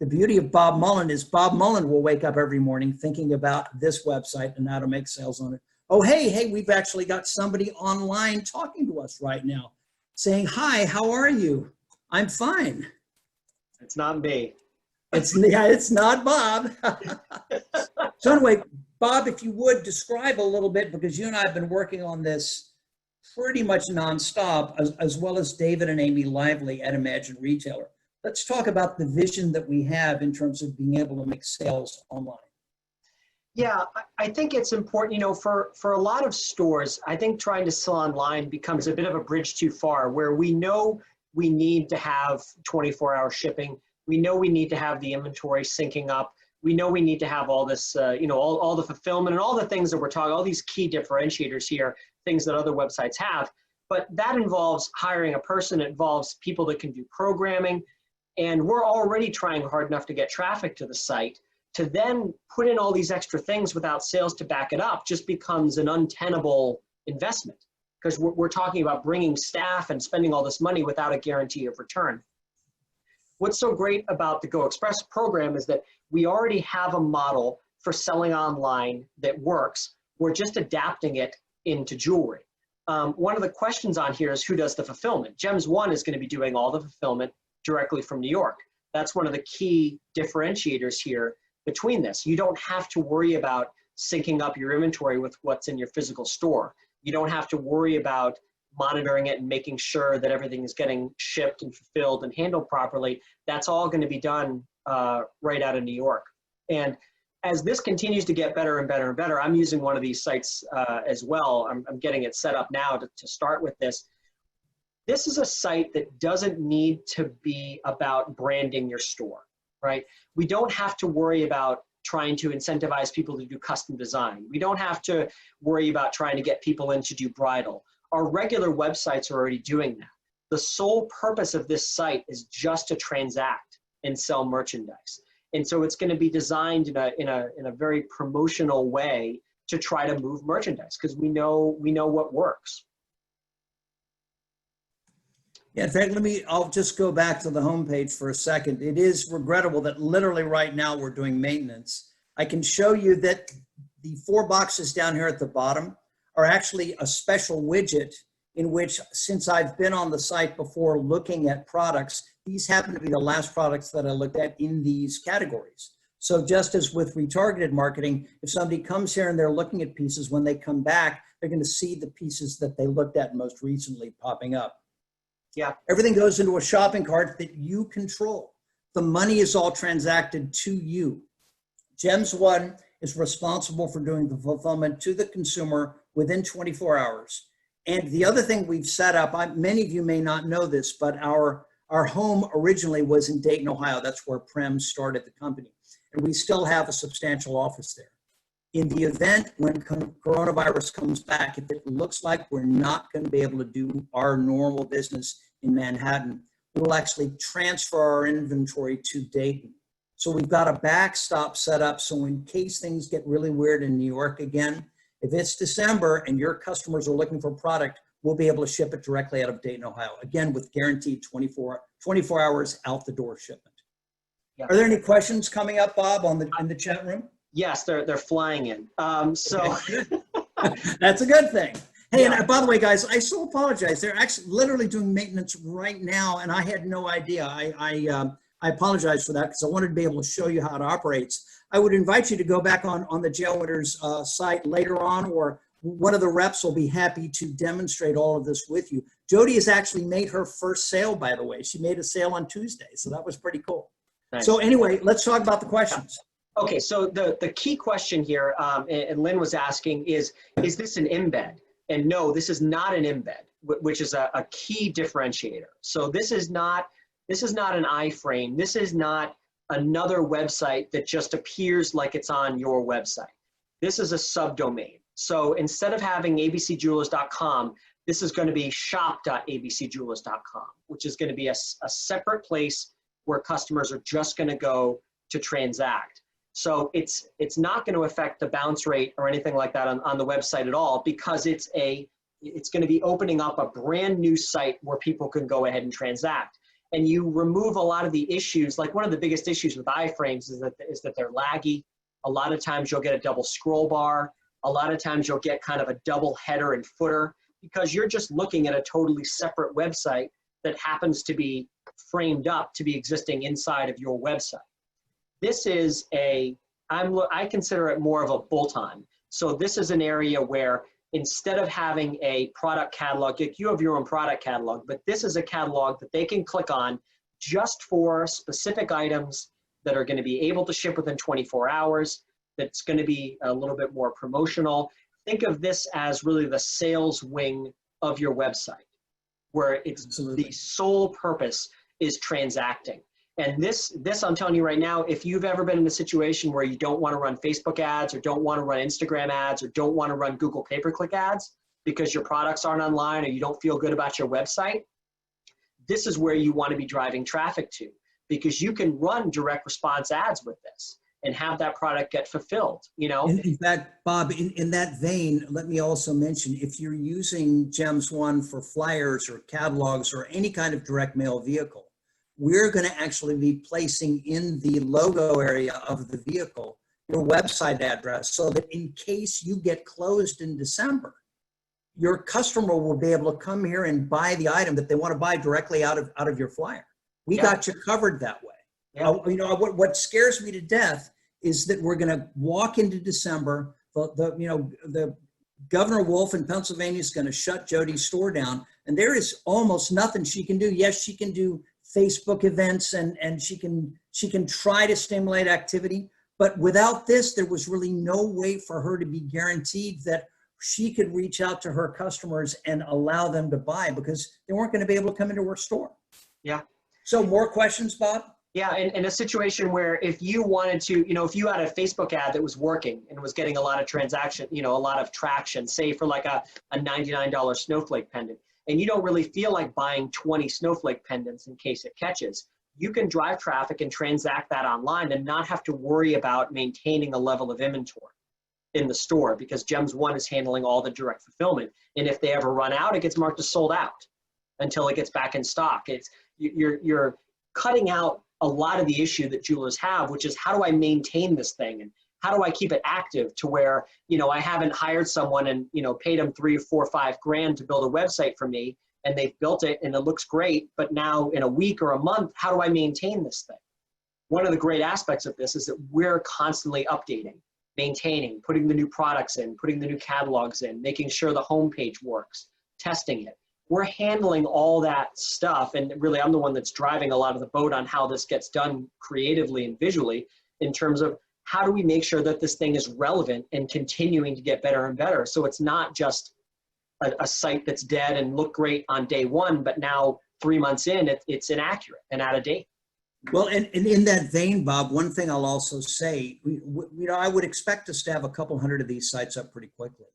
The beauty of Bob Mullen is Bob Mullen will wake up every morning thinking about this website and how to make sales on it. Oh, hey, we've actually got somebody online talking to us right now saying, hi, how are you? I'm fine. It's not me. It's not Bob. So anyway, Bob, if you would describe a little bit, because you and I have been working on this pretty much nonstop, as well as David and Amy Lively at Imagine Retailer. Let's talk about the vision that we have in terms of being able to make sales online. Yeah, I think it's important, for a lot of stores, I think trying to sell online becomes a bit of a bridge too far, where we know we need to have 24-hour shipping. We know we need to have the inventory syncing up. We know we need to have all this, all the fulfillment and all the things that we're talking, all these key differentiators here, things that other websites have. But that involves hiring a person. It involves people that can do programming. And we're already trying hard enough to get traffic to the site. To then put in all these extra things without sales to back it up just becomes an untenable investment, because we're talking about bringing staff and spending all this money without a guarantee of return. What's so great about the Go Express program is that we already have a model for selling online that works. We're just adapting it into jewelry. One of the questions on here is who does the fulfillment? Gems One is going to be doing all the fulfillment directly from New York. That's one of the key differentiators here between this. You don't have to worry about syncing up your inventory with what's in your physical store. You don't have to worry about monitoring it and making sure that everything is getting shipped and fulfilled and handled properly. That's all going to be done right out of New York. And as this continues to get better and better and better, I'm using one of these sites as well. I'm getting it set up now to start with this. This is a site that doesn't need to be about branding your store, right? We don't have to worry about trying to incentivize people to do custom design. We don't have to worry about trying to get people in to do bridal. Our regular websites are already doing that. The sole purpose of this site is just to transact and sell merchandise. And so it's going to be designed in a very promotional way to try to move merchandise, because we know what works. Yeah, in fact, I'll just go back to the homepage for a second. It is regrettable that literally right now we're doing maintenance. I can show you that the 4 boxes down here at the bottom are actually a special widget in which, since I've been on the site before looking at products, these happen to be the last products that I looked at in these categories. So just as with retargeted marketing, if somebody comes here and they're looking at pieces, when they come back, they're going to see the pieces that they looked at most recently popping up. Yeah. Everything goes into a shopping cart that you control. The money is all transacted to you. GEMS One is responsible for doing the fulfillment to the consumer within 24 hours. And the other thing we've set up, many of you may not know this, but our home originally was in Dayton, Ohio. That's where Prem started the company. And we still have a substantial office there. In the event when coronavirus comes back, if it looks like we're not going to be able to do our normal business in Manhattan, we'll actually transfer our inventory to Dayton. So we've got a backstop set up, so in case things get really weird in New York again, if it's December and your customers are looking for product, we'll be able to ship it directly out of Dayton, Ohio, again with guaranteed 24 hours out the door shipment. Yeah. Are there any questions coming up, Bob, in the chat room? Yes, they're flying in. So that's a good thing. Hey, yeah. And by the way, guys, I so apologize. They're actually literally doing maintenance right now, and I had no idea. I apologize for that, because I wanted to be able to show you how it operates. I would invite you to go back on the Jail Winners site later on, or one of the reps will be happy to demonstrate all of this with you. Jody has actually made her first sale, by the way. She made a sale on Tuesday, so that was pretty cool. Nice. So anyway, let's talk about the questions. Okay, so the key question here, and Lynn was asking, is this an embed? And no, this is not an embed, which is a key differentiator. So this is not an iframe. This is not another website that just appears like it's on your website. This is a subdomain. So instead of having abcjewelers.com, this is going to be shop.abcjewelers.com, which is going to be a separate place where customers are just going to go to transact. So it's not going to affect the bounce rate or anything like that on the website at all, because it's going to be opening up a brand new site where people can go ahead and transact. And you remove a lot of the issues. Like, one of the biggest issues with iframes is that they're laggy. A lot of times you'll get a double scroll bar. A lot of times you'll get kind of a double header and footer, because you're just looking at a totally separate website that happens to be framed up to be existing inside of your website. This is I consider it more of a bolt-on. So this is an area where, instead of having a product catalog, you have your own product catalog, but this is a catalog that they can click on just for specific items that are going to be able to ship within 24 hours, that's going to be a little bit more promotional. Think of this as really the sales wing of your website, where it's the sole purpose is transacting. And this I'm telling you right now, if you've ever been in a situation where you don't want to run Facebook ads, or don't want to run Instagram ads, or don't want to run Google pay-per-click ads because your products aren't online, or you don't feel good about your website, this is where you want to be driving traffic to, because you can run direct response ads with this and have that product get fulfilled, you know? In fact, Bob, in that vein, let me also mention, if you're using GEMS One for flyers or catalogs or any kind of direct mail vehicle, we're going to actually be placing in the logo area of the vehicle your website address, so that in case you get closed in December, your customer will be able to come here and buy the item that they want to buy directly out of your flyer. We got you covered that way. Yeah. You know, what scares me to death is that we're going to walk into December, the Governor Wolf in Pennsylvania is going to shut Jody's store down, and there is almost nothing she can do. Yes, she can do Facebook events and she can try to stimulate activity, but without this, there was really no way for her to be guaranteed that she could reach out to her customers and allow them to buy, because they weren't going to be able to come into her store. Yeah. So more questions, Bob? Yeah, in a situation where if you wanted to, if you had a Facebook ad that was working and was getting a lot of transaction, a lot of traction, say for like a $99 snowflake pendant, and you don't really feel like buying 20 snowflake pendants in case it catches, you can drive traffic and transact that online and not have to worry about maintaining a level of inventory in the store, because Gems One is handling all the direct fulfillment. And if they ever run out, it gets marked as sold out until it gets back in stock. You're cutting out a lot of the issue that jewelers have, which is, how do I maintain this thing, and how do I keep it active to where, I haven't hired someone and, paid them $3 or $4 or $5 grand to build a website for me, and they've built it and it looks great, but now in a week or a month, how do I maintain this thing? One of the great aspects of this is that we're constantly updating, maintaining, putting the new products in, putting the new catalogs in, making sure the homepage works, testing it. We're handling all that stuff, and really I'm the one that's driving a lot of the boat on how this gets done creatively and visually, in terms of how do we make sure that this thing is relevant and continuing to get better and better, so it's not just a site that's dead and looked great on day one, but now 3 months in, it's inaccurate and out of date. Well, and in that vein, Bob, one thing I'll also say, I would expect us to have a couple hundred of these sites up pretty quickly.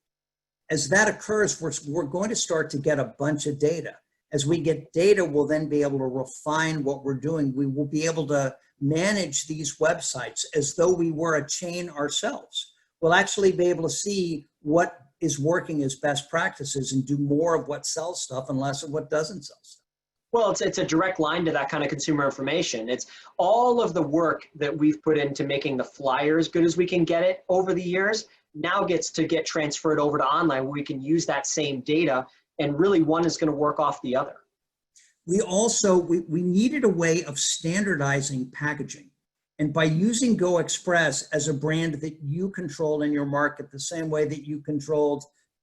As that occurs, we're going to start to get a bunch of data. As we get data, we'll then be able to refine what we're doing. We will be able to manage these websites as though we were a chain ourselves. We'll actually be able to see what is working as best practices and do more of what sells stuff and less of what doesn't sell stuff. Well, it's a direct line to that kind of consumer information. It's all of the work that we've put into making the flyer as good as we can get it over the years now gets to get transferred over to online, where we can use that same data, and really one is going to work off the other. We also, we needed a way of standardizing packaging. And by using Go Express as a brand that you control in your market, the same way that you controlled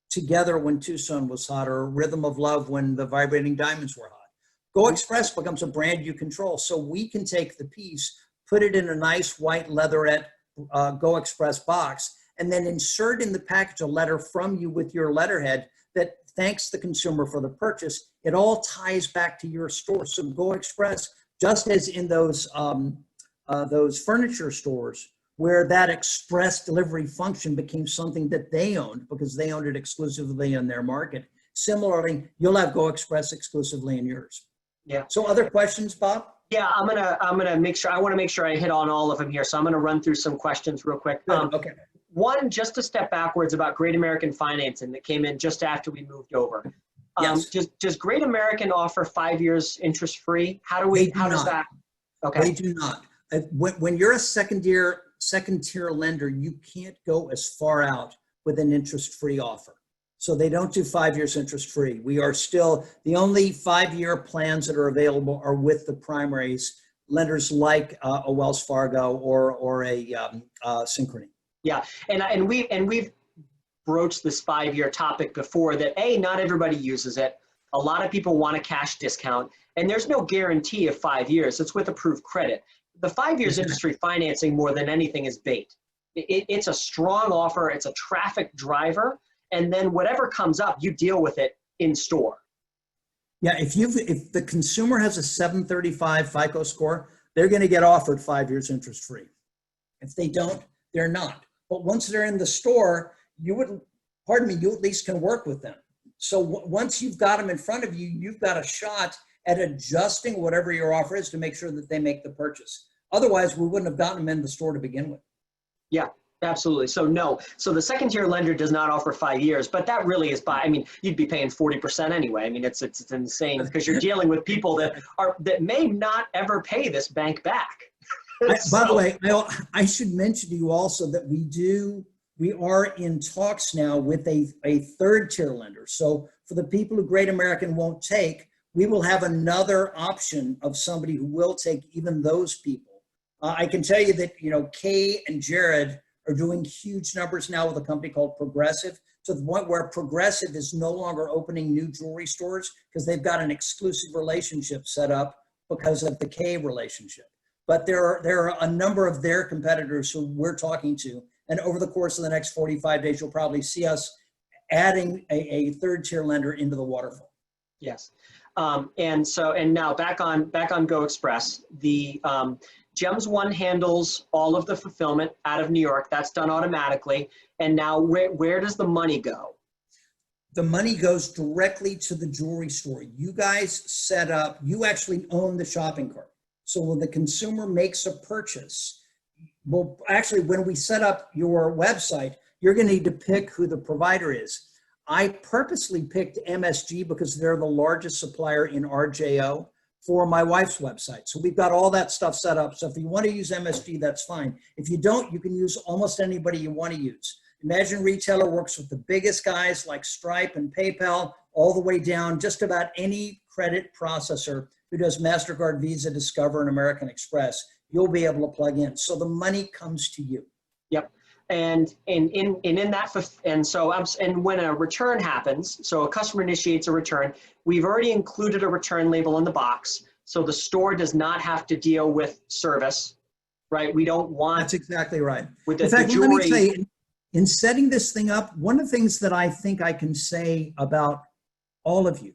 Together when Tucson was hot, or Rhythm of Love when the Vibrating Diamonds were hot, Go Express becomes a brand you control. So we can take the piece, put it in a nice white leatherette Go Express box, and then insert in the package a letter from you with your letterhead that thanks the consumer for the purchase. It all ties back to your store. So Go Express, just as in those furniture stores where that express delivery function became something that they owned because they owned it exclusively in their market. Similarly, you'll have Go Express exclusively in yours. Yeah. So other questions, Bob? Yeah, I'm gonna make sure, I want to make sure I hit on all of them here. So I'm gonna run through some questions real quick. Okay. One, just to step backwards, about Great American Financing that came in just after we moved over. Yes. Does Great American offer 5 years interest free? How does that? Okay. They do not. When you're a second tier lender, you can't go as far out with an interest-free offer. So they don't do 5 years interest-free. We are still, the only 5-year plans that are available are with the primaries, lenders like a Wells Fargo or a Synchrony. Yeah, and we've broached this 5-year topic before, that not everybody uses it. A lot of people want a cash discount, and there's no guarantee of 5 years. It's with approved credit. The 5 years industry financing, more than anything, is bait. It's a strong offer. It's a traffic driver. And then whatever comes up, you deal with it in store. Yeah, if the consumer has a 735 FICO score, they're going to get offered 5 years interest free. If they don't, they're not. But once they're in the store, you at least can work with them. So once you've got them in front of you, you've got a shot at adjusting whatever your offer is to make sure that they make the purchase. Otherwise, we wouldn't have gotten them in the store to begin with. Yeah, absolutely. So no, so the second tier lender does not offer 5 years, but that really is you'd be paying 40% anyway. I mean, it's insane, because you're dealing with people that may not ever pay this bank back. By the way, I should mention to you also that we are in talks now with a third tier lender. So for the people who Great American won't take, we will have another option of somebody who will take even those people. I can tell you that, Kay and Jared are doing huge numbers now with a company called Progressive to the point where Progressive is no longer opening new jewelry stores because they've got an exclusive relationship set up because of the Kay relationship. But there are a number of their competitors who we're talking to, and over the course of the next 45 days, you'll probably see us adding a third tier lender into the waterfall. Yes. And now back on Go Express, the Gems One handles all of the fulfillment out of New York. That's done automatically. And now where does the money go? The money goes directly to the jewelry store. You guys set up, you actually own the shopping cart. So when the consumer makes a purchase, well, actually, when we set up your website, you're going to need to pick who the provider is. I purposely picked MSG because they're the largest supplier in RJO for my wife's website. So we've got all that stuff set up. So if you want to use MSG, that's fine. If you don't, you can use almost anybody you want to use. Imagine Retailer works with the biggest guys like Stripe and PayPal, all the way down just about any credit processor who does MasterCard, Visa, Discover, and American Express. You'll be able to plug in. So the money comes to you. Yep. And when a return happens, so a customer initiates a return, we've already included a return label in the box. So the store does not have to deal with service, right? We don't want. That's exactly right. With in fact, the jewelry, let me tell you, in setting this thing up, one of the things that I think I can say about all of you,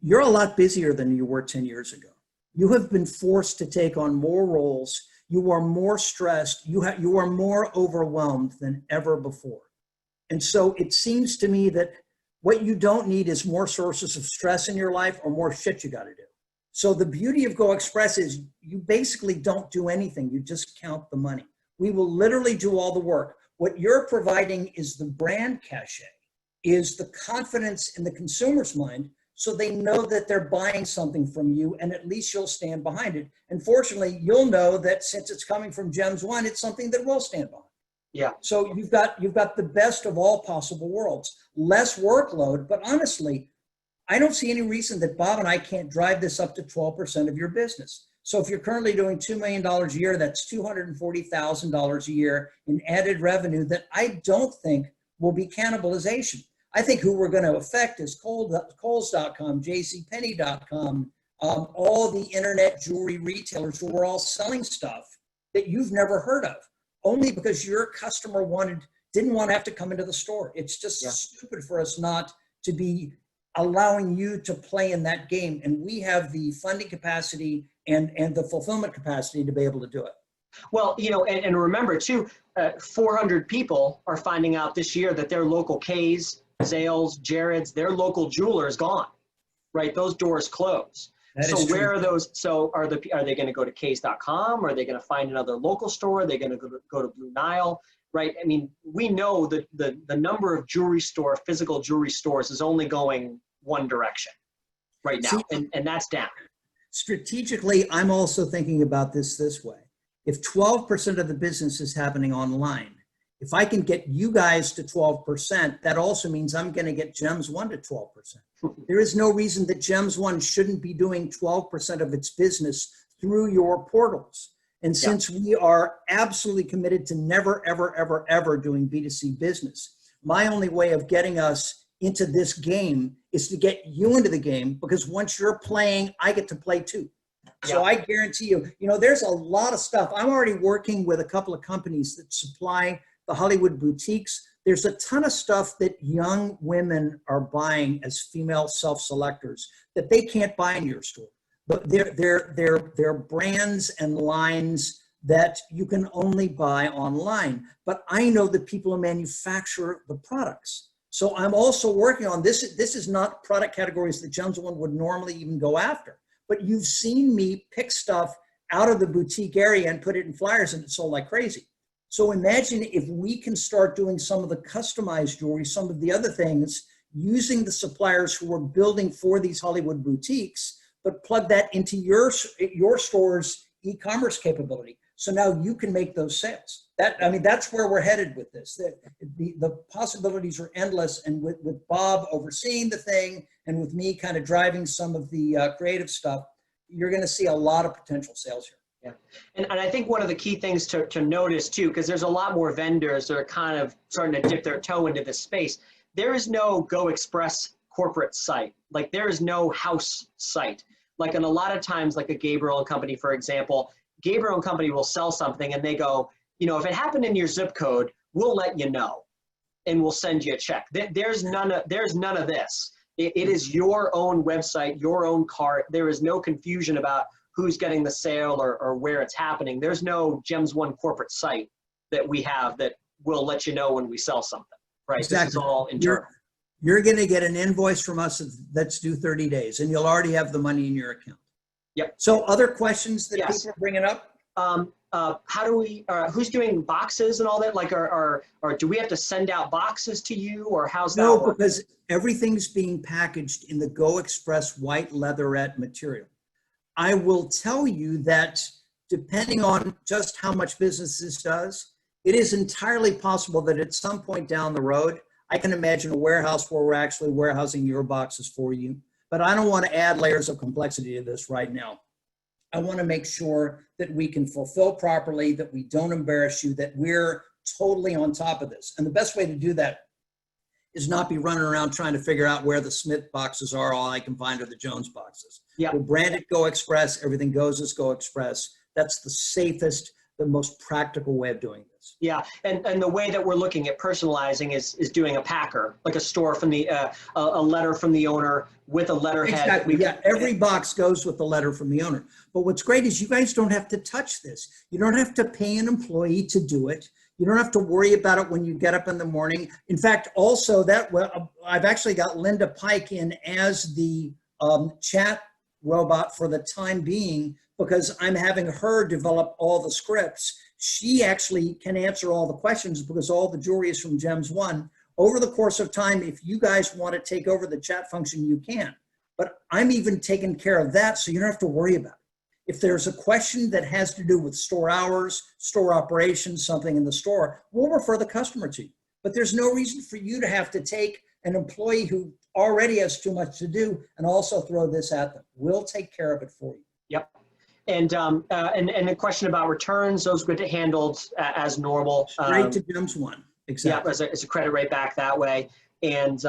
you're a lot busier than you were 10 years ago. You have been forced to take on more roles. You are more stressed. You are more overwhelmed than ever before. And so it seems to me that what you don't need is more sources of stress in your life or more shit you got to do. So the beauty of Go Express is you basically don't do anything. You just count the money. We will literally do all the work. What you're providing is the brand cachet, is the confidence in the consumer's mind, so they know that they're buying something from you, and at least you'll stand behind it. And fortunately, you'll know that since it's coming from Gems One, it's something that will stand behind. Yeah. So you've got the best of all possible worlds. Less workload, but honestly, I don't see any reason that Bob and I can't drive this up to 12% of your business. So if you're currently doing $2 million a year, that's $240,000 a year in added revenue that I don't think will be cannibalization. I think who we're going to affect is Kohl's.com, JCPenney.com, all the internet jewelry retailers who are all selling stuff that you've never heard of, only because your customer didn't want to have to come into the store. It's just stupid for us not to be allowing you to play in that game. And we have the funding capacity and the fulfillment capacity to be able to do it. Well, and remember too, 400 people are finding out this year that their local K's, Zales, Jared's, their local jeweler is gone, right? Those doors close. So where are those? So are they going to go to K's.com? Are they going to find another local store? Are they going to go to Blue Nile, right? I mean, we know that the number of physical jewelry stores is only going one direction right now, and that's down. Strategically, I'm also thinking about this way. If 12% of the business is happening online, if I can get you guys to 12%, that also means I'm going to get Gems One to 12%. There is no reason that Gems One shouldn't be doing 12% of its business through your portals. And since we are absolutely committed to never, ever, ever, ever doing B2C business, my only way of getting us into this game is to get you into the game, because once you're playing, I get to play too. So I guarantee you, there's a lot of stuff. I'm already working with a couple of companies that supply the Hollywood boutiques. There's a ton of stuff that young women are buying as female self-selectors that they can't buy in your store. But they're brands and lines that you can only buy online. But I know the people who manufacture the products. So I'm also working on this. This is not product categories that Gems One would normally even go after. But you've seen me pick stuff out of the boutique area and put it in flyers, and it's sold like crazy. So imagine if we can start doing some of the customized jewelry, some of the other things, using the suppliers who are building for these Hollywood boutiques, but plug that into your store's e-commerce capability. So now you can make those sales. That's where we're headed with this. The possibilities are endless. And with Bob overseeing the thing and with me kind of driving some of the creative stuff, you're going to see a lot of potential sales here. Yeah. And I think one of the key things to notice too, because there's a lot more vendors that are kind of starting to dip their toe into this space. There is no Go Express corporate site. Like there is no house site. Like in a lot of times, like a Gabriel and Company, for example, Gabriel and Company will sell something and they go, you know, if it happened in your zip code, we'll let you know and we'll send you a check. There's none of this. It is your own website, your own cart. There is no confusion about who's getting the sale or where it's happening. There's no GEMS One corporate site that we have that will let you know when we sell something, right? Exactly. This is all internal. You're going to get an invoice from us that's due 30 days, and you'll already have the money in your account. Yep. So other questions that Yes. people are bringing up? How do we, who's doing boxes and all that? Like, or do we have to send out boxes to you, or how's that No, work? because everything's being packaged in the Go Express white leatherette material. I will tell you that depending on just how much business this does, it is entirely possible that at some point down the road, I can imagine a warehouse where we're actually warehousing your boxes for you. But I don't want to add layers of complexity to this right now. I want to make sure that we can fulfill properly, that we don't embarrass you, that we're totally on top of this. And the best way to do that is not be running around trying to figure out where the Smith boxes are. All I can find are the Jones boxes. Yeah. We're branded Go Express. Everything goes as Go Express. That's the safest, the most practical way of doing this. Yeah, and the way that we're looking at personalizing is doing a packer, like a store from the, a letter from the owner with a letterhead. Exactly. Yeah, every box goes with the letter from the owner. But what's great is you guys don't have to touch this. You don't have to pay an employee to do it. You don't have to worry about it when you get up in the morning. In fact, also that, well, I've actually got Linda Pike in as the chat robot for the time being, because I'm having her develop all the scripts. She actually can answer all the questions because all the jewelry is from GEMS One. Over the course of time, if you guys want to take over the chat function, you can. But I'm even taking care of that, so you don't have to worry about it. If there's a question that has to do with store hours, store operations, something in the store, we'll refer the customer to you. But there's no reason for you to have to take an employee who already has too much to do and also throw this at them. We'll take care of it for you. Yep. And the question about returns, those get handled as normal. Straight to GEMS One. Exactly. Yeah, as a credit right back that way. And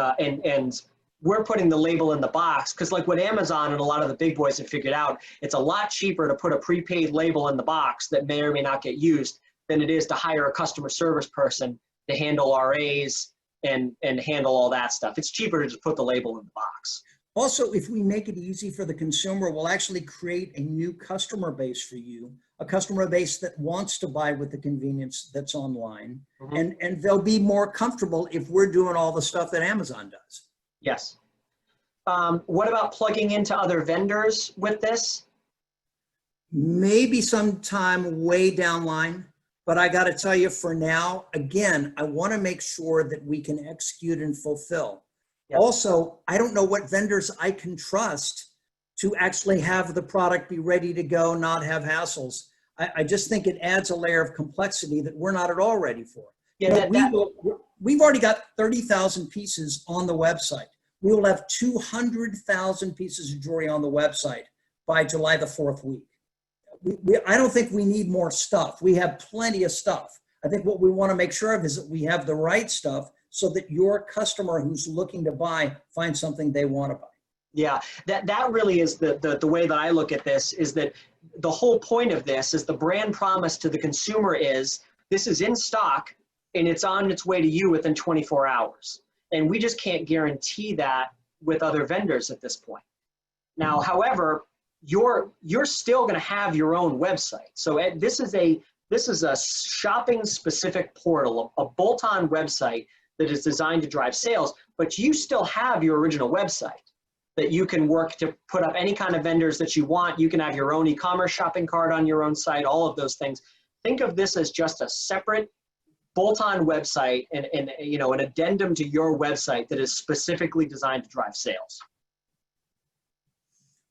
we're putting the label in the box because like what Amazon and a lot of the big boys have figured out, it's a lot cheaper to put a prepaid label in the box that may or may not get used than it is to hire a customer service person to handle RAs and handle all that stuff. It's cheaper to just put the label in the box. Also, if we make it easy for the consumer, we'll actually create a new customer base for you, a customer base that wants to buy with the convenience that's online. Mm-hmm. And they'll be more comfortable if we're doing all the stuff that Amazon does. Yes. What about plugging into other vendors with this? Maybe sometime way down line, but I got to tell you for now, again, I want to make sure that we can execute and fulfill. Yep. Also, I don't know what vendors I can trust to actually have the product be ready to go, not have hassles. I just think it adds a layer of complexity that we're not at all ready for. Yeah, we've already got 30,000 pieces on the website. We will have 200,000 pieces of jewelry on the website by July the 4th week. I don't think we need more stuff. We have plenty of stuff. I think what we want to make sure of is that we have the right stuff so that your customer who's looking to buy finds something they want to buy. Yeah, that really is the way that I look at this, is that the whole point of this is the brand promise to the consumer is this is in stock and it's on its way to you within 24 hours. And we just can't guarantee that with other vendors at this point. Now, however, you're still going to have your own website. So this is a shopping specific portal, a bolt-on website that is designed to drive sales, but you still have your original website that you can work to put up any kind of vendors that you want. You can have your own e-commerce shopping cart on your own site, all of those things. Think of this as just a separate bolt-on website and an addendum to your website that is specifically designed to drive sales.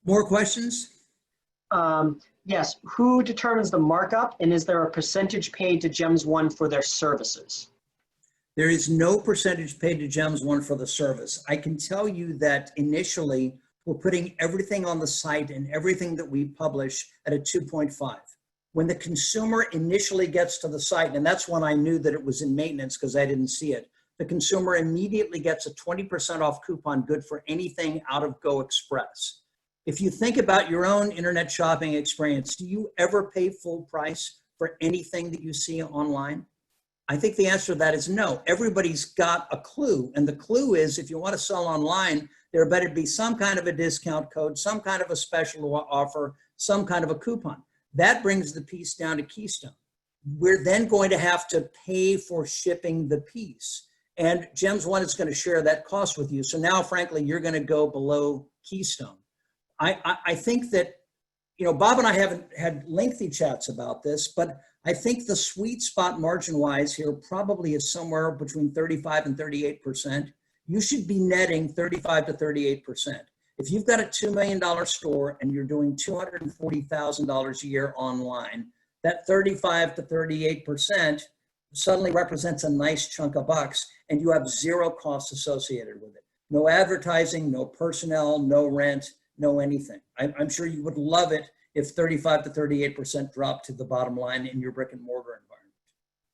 More questions? Yes, who determines the markup, and is there a percentage paid to GEMS One for their services? There is no percentage paid to GEMS One for the service. I can tell you that initially we're putting everything on the site and everything that we publish at a 2.5. When the consumer initially gets to the site, and that's when I knew that it was in maintenance because I didn't see it, the consumer immediately gets a 20% off coupon good for anything out of Go Express. If you think about your own internet shopping experience, do you ever pay full price for anything that you see online? I think the answer to that is no. Everybody's got a clue. And the clue is if you want to sell online, there better be some kind of a discount code, some kind of a special offer, some kind of a coupon. That brings the piece down to Keystone. We're then going to have to pay for shipping the piece. And Gems One is going to share that cost with you. So now, frankly, you're going to go below Keystone. I think that, you know, Bob and I haven't had lengthy chats about this, but I think the sweet spot margin-wise here probably is somewhere between 35 and 38%. You should be netting 35 to 38%. If you've got a $2 million store and you're doing $240,000 a year online, that 35 to 38% suddenly represents a nice chunk of bucks, and you have zero costs associated with it. No advertising, no personnel, no rent, no anything. I'm sure you would love it if 35 to 38% dropped to the bottom line in your brick and mortar environment.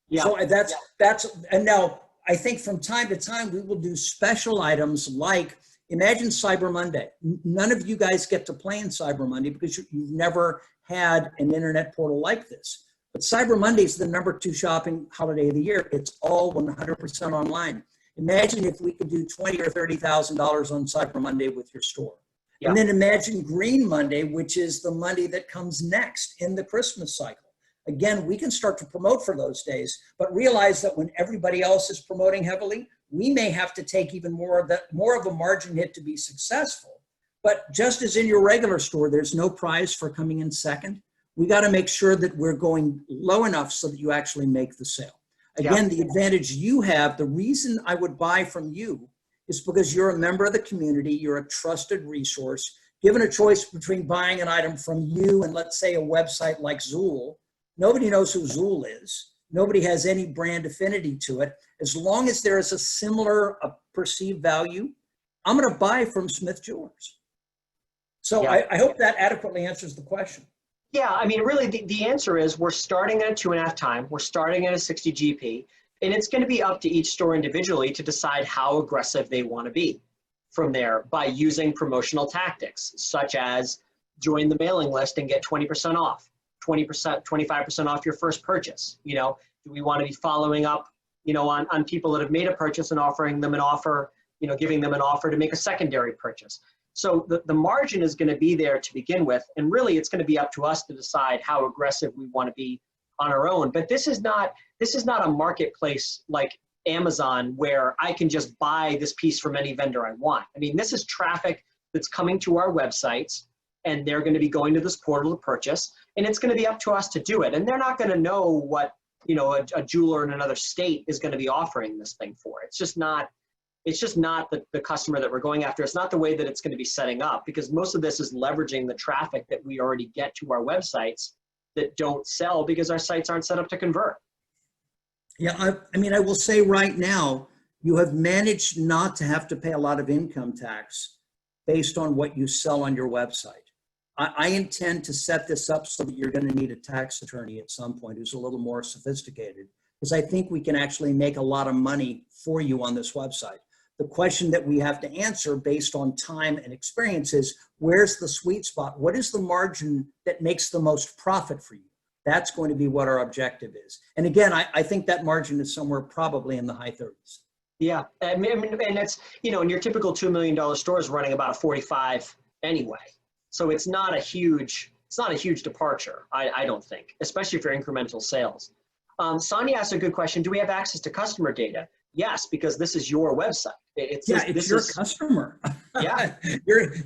Yeah. So that's, and now I think from time to time we will do special items like, imagine Cyber Monday. None of you guys get to play in Cyber Monday because you've never had an internet portal like this. But Cyber Monday is the #2 shopping holiday of the year. It's all 100% online. Imagine if we could do $20,000 or $30,000 on Cyber Monday with your store. Yeah. And then imagine Green Monday, which is the Monday that comes next in the Christmas cycle. Again, we can start to promote for those days, but realize that when everybody else is promoting heavily, we may have to take even more of a margin hit to be successful. But just as in your regular store, there's no prize for coming in second. We got to make sure that we're going low enough so that you actually make the sale. Again, the advantage you have, the reason I would buy from you is because you're a member of the community, you're a trusted resource. Given a choice between buying an item from you and let's say a website like Zool, nobody knows who Zool is. Nobody has any brand affinity to it. As long as there is a similar perceived value, I'm going to buy from Smith Jewelers. So I hope that adequately answers the question. Yeah, I mean, really, the answer is we're starting at a 2.5 time. We're starting at a 60 GP. And it's going to be up to each store individually to decide how aggressive they want to be from there by using promotional tactics, such as join the mailing list and get 20% off, 20%, 25% off your first purchase. You know, do we want to be following up, you know, on people that have made a purchase and offering them an offer, you know, giving them an offer to make a secondary purchase. So the margin is going to be there to begin with. And really, it's going to be up to us to decide how aggressive we want to be on our own. But this is not a marketplace like Amazon where I can just buy this piece from any vendor I want. I mean, this is traffic that's coming to our websites and they're going to be going to this portal to purchase, and it's going to be up to us to do it. And they're not going to know what, you know, a jeweler in another state is going to be offering this thing for. It's just not the customer that we're going after. It's not the way that it's going to be setting up, because most of this is leveraging the traffic that we already get to our websites that don't sell because our sites aren't set up to convert. Yeah, I mean, I will say right now, you have managed not to have to pay a lot of income tax based on what you sell on your website. I intend to set this up so that you're going to need a tax attorney at some point who's a little more sophisticated, because I think we can actually make a lot of money for you on this website. The question that we have to answer based on time and experience is, where's the sweet spot? What is the margin that makes the most profit for you? That's going to be what our objective is. And again, I think that margin is somewhere probably in the high 30s. Yeah, I mean, and that's, you know, and your typical $2 million store is running about a 45 anyway. So it's not a huge departure, I don't think, especially for incremental sales. Sonia asked a good question. Do we have access to customer data? Yes, because this is your website. It's your customer. Yeah.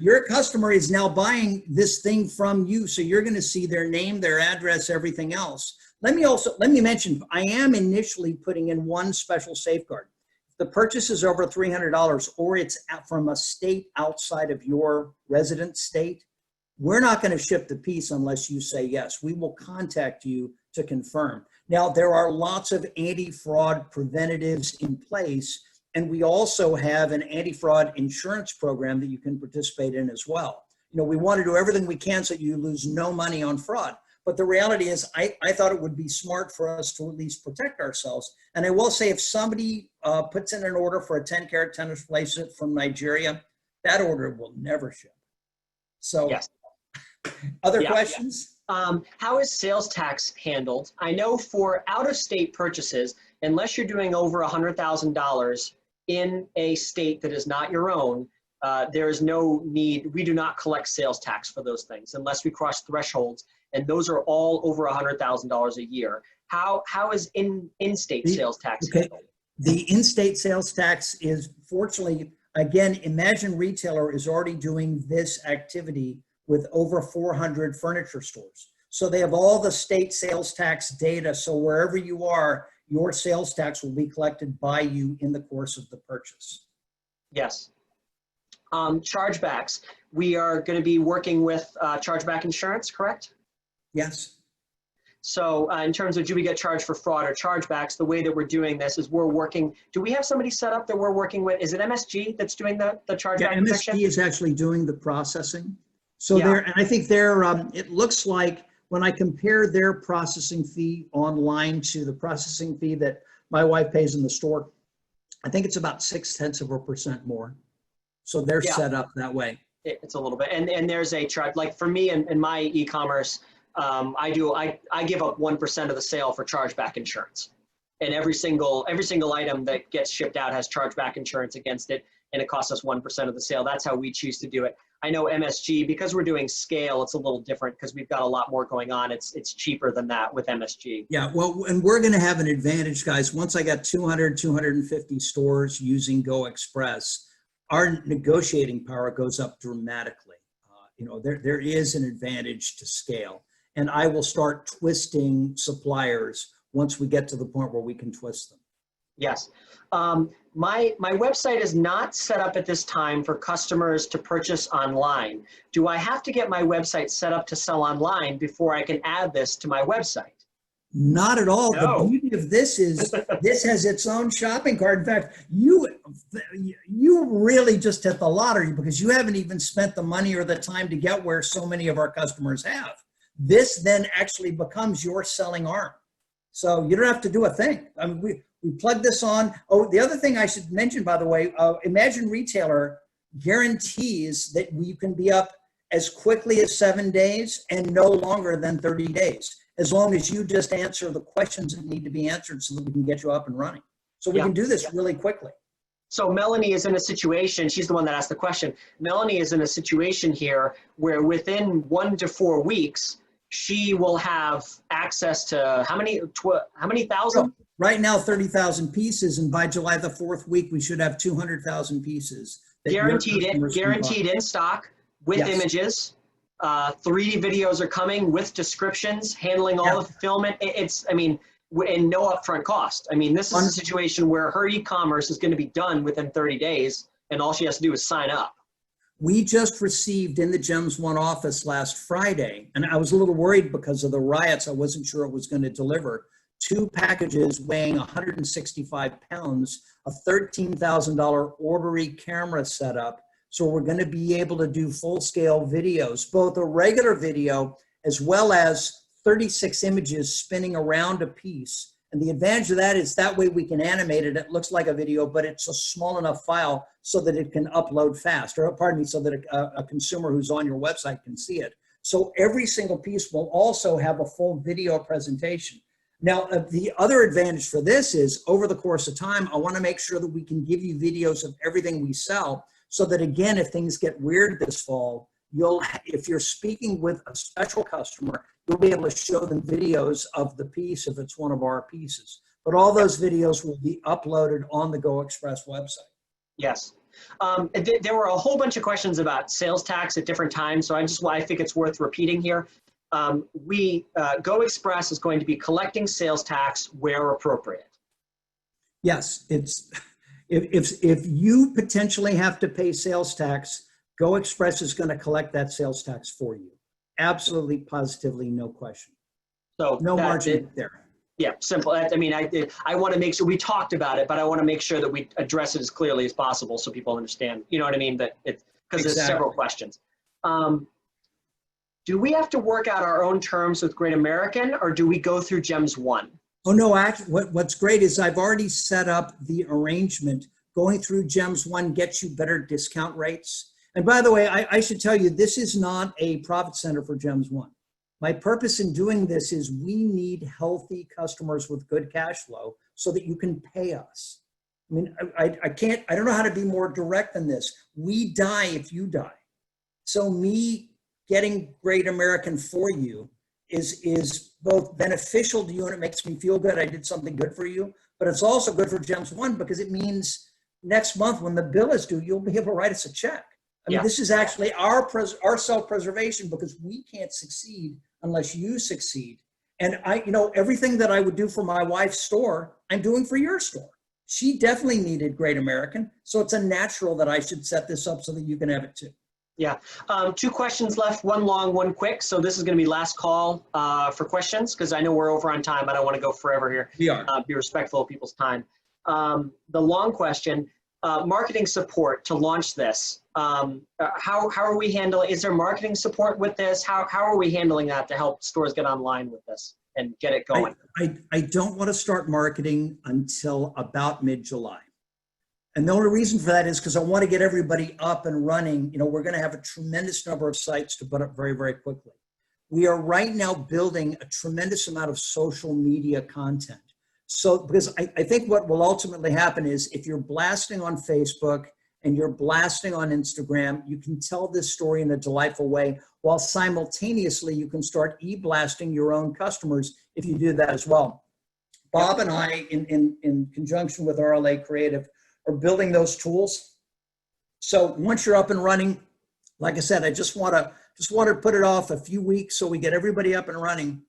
Your customer is now buying this thing from you. So you're going to see their name, their address, everything else. Let me mention, I am initially putting in one special safeguard. If the purchase is over $300 or it's from a state outside of your resident state, we're not going to ship the piece unless you say yes. We will contact you to confirm. Now, there are lots of anti-fraud preventatives in place, and we also have an anti-fraud insurance program that you can participate in as well. You know, we want to do everything we can so you lose no money on fraud. But the reality is, I thought it would be smart for us to at least protect ourselves. And I will say, if somebody puts in an order for a 10-carat tennis bracelet from Nigeria, that order will never ship. So, Yes. other Yeah. questions? How is sales tax handled? I know for out-of-state purchases, unless you're doing over $100,000 in a state that is not your own, there is no need. We do not collect sales tax for those things unless we cross thresholds, and those are all over $100,000 a year. How is in-state sales tax handled? The in-state sales tax is, fortunately, again, Imagine Retailer is already doing this activity with over 400 furniture stores. So they have all the state sales tax data. So wherever you are, your sales tax will be collected by you in the course of the purchase. Yes. Chargebacks. We are going to be working with chargeback insurance, correct? Yes. So in terms of do we get charged for fraud or chargebacks, the way that we're doing this is we're working, do we have somebody set up that we're working with? Is it MSG that's doing the chargeback Yeah, protection? MSG is actually doing the processing. So Yeah. and I think it looks like when I compare their processing fee online to the processing fee that my wife pays in the store, I think it's about 0.6% more. So they're Yeah. set up that way. It's a little bit, and there's a charge, like for me in my e-commerce, I give up 1% of the sale for chargeback insurance. And every single item that gets shipped out has chargeback insurance against it, and it costs us 1% of the sale. That's how we choose to do it. I know MSG, because we're doing scale, it's a little different because we've got a lot more going on. It's cheaper than that with MSG. Yeah, well, and we're going to have an advantage, guys. Once I got 250 stores using Go Express, our negotiating power goes up dramatically. There is an advantage to scale. And I will start twisting suppliers once we get to the point where we can twist them. Yes. My website is not set up at this time for customers to purchase online. Do I have to get my website set up to sell online before I can add this to my website? Not at all. No. The beauty of this is this has its own shopping cart. In fact, you really just hit the lottery because you haven't even spent the money or the time to get where so many of our customers have. This then actually becomes your selling arm. So you don't have to do a thing. I mean, we plug this on. Oh, the other thing I should mention, by the way, Imagine Retailer guarantees that you can be up as quickly as 7 days and no longer than 30 days, as long as you just answer the questions that need to be answered so that we can get you up and running. So we can do this really quickly. So Melanie is in a situation, she's the one that asked the question. Melanie is in a situation here where within 1 to 4 weeks, she will have access to how many thousand? Right now, 30,000 pieces, and by July the 4th week, we should have 200,000 pieces. Guaranteed in stock with images. 3D videos are coming with descriptions, handling all the fulfillment. And no upfront cost. I mean, this is a situation where her e-commerce is going to be done within 30 days, and all she has to do is sign up. We just received in the GEMS One office last Friday, and I was a little worried because of the riots. I wasn't sure it was going to deliver 2 packages weighing 165 pounds, a $13,000 Orbery camera setup. So we're going to be able to do full-scale videos, both a regular video as well as 36 images spinning around a piece. And the advantage of that is that way we can animate it. It looks like a video, but it's a small enough file so that it can upload fast, or pardon me, so that a consumer who's on your website can see it. So every single piece will also have a full video presentation. Now, the other advantage for this is over the course of time, I want to make sure that we can give you videos of everything we sell so that, again, if things get weird this fall, if you're speaking with a special customer, you'll be able to show them videos of the piece if it's one of our pieces. But all those videos will be uploaded on the Go Express website. Yes. There were a whole bunch of questions about sales tax at different times, so I think it's worth repeating here. Go Express is going to be collecting sales tax where appropriate. Yes, if you potentially have to pay sales tax, Go Express is going to collect that sales tax for you. Absolutely, positively, no question. So no margin there. Yeah, simple. I mean, I want to make sure we talked about it, but I want to make sure that we address it as clearly as possible so people understand. You know what I mean? That because there's several questions. do we have to work out our own terms with Great American, or do we go through GEMS One? Oh, no, actually, what's great is I've already set up the arrangement. Going through GEMS One gets you better discount rates. And by the way, I should tell you, this is not a profit center for GEMS One. My purpose in doing this is we need healthy customers with good cash flow so that you can pay us. I mean, I don't know how to be more direct than this. We die if you die. So me getting Great American for you is both beneficial to you, and it makes me feel good I did something good for you, but it's also good for GEMS One because it means next month when the bill is due, you'll be able to write us a check. I mean, this is actually our self-preservation because we can't succeed unless you succeed. And everything that I would do for my wife's store, I'm doing for your store. She definitely needed Great American, so it's a natural that I should set this up so that you can have it too. Yeah, 2 questions left, one long, one quick. So this is going to be last call for questions because I know we're over on time. I don't want to go forever here. We are. Be respectful of people's time. The long question, marketing support to launch this. How are we handling, is there marketing support with this? How are we handling that to help stores get online with this and get it going? I don't want to start marketing until about mid-July. And the only reason for that is because I want to get everybody up and running. We're going to have a tremendous number of sites to put up very, very quickly. We are right now building a tremendous amount of social media content. So, because I think what will ultimately happen is if you're blasting on Facebook and you're blasting on Instagram, you can tell this story in a delightful way, while simultaneously you can start e-blasting your own customers if you do that as well. Bob and I, in conjunction with RLA Creative, are building those tools. So once you're up and running, like I said, I just want to put it off a few weeks so we get everybody up and running.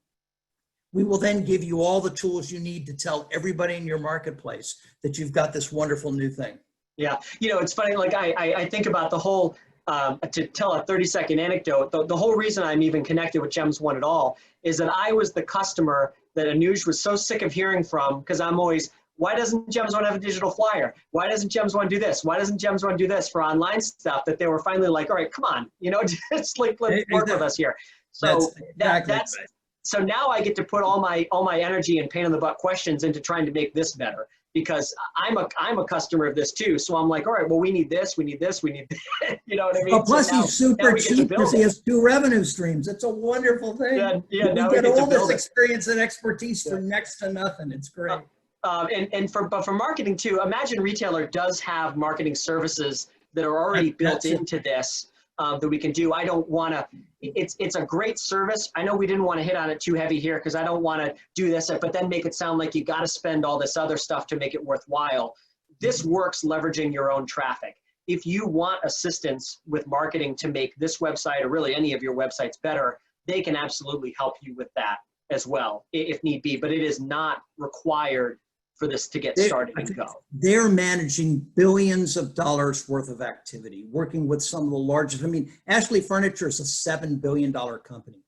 We will then give you all the tools you need to tell everybody in your marketplace that you've got this wonderful new thing. Yeah, it's funny, like I think about the whole, to tell a 30-second anecdote, the whole reason I'm even connected with GEMS One at all is that I was the customer that Anuj was so sick of hearing from, because I'm always, why doesn't GEMS One have a digital flyer? Why doesn't GEMS One do this? Why doesn't GEMS One do this for online stuff? That they were finally like, all right, come on, just like let's work with us here. So that's so now I get to put all my energy and pain in the butt questions into trying to make this better, because I'm a customer of this too. So I'm like, all right, well, we need this, we need this, we need this. You know what I mean? Well, plus so now, he's super cheap because he has 2 revenue streams. It's a wonderful thing. Yeah, we get all this experience and expertise for next to nothing. It's great. But for marketing too, imagine retailer does have marketing services that are already built into this that we can do. I don't want to, it's a great service. I know we didn't want to hit on it too heavy here because I don't want to do this, but then make it sound like you got to spend all this other stuff to make it worthwhile. This works leveraging your own traffic. If you want assistance with marketing to make this website or really any of your websites better, they can absolutely help you with that as well, if need be, but it is not required for this to get started and go. They're managing billions of dollars worth of activity, working with some of the largest. I mean, Ashley Furniture is a $7 billion company.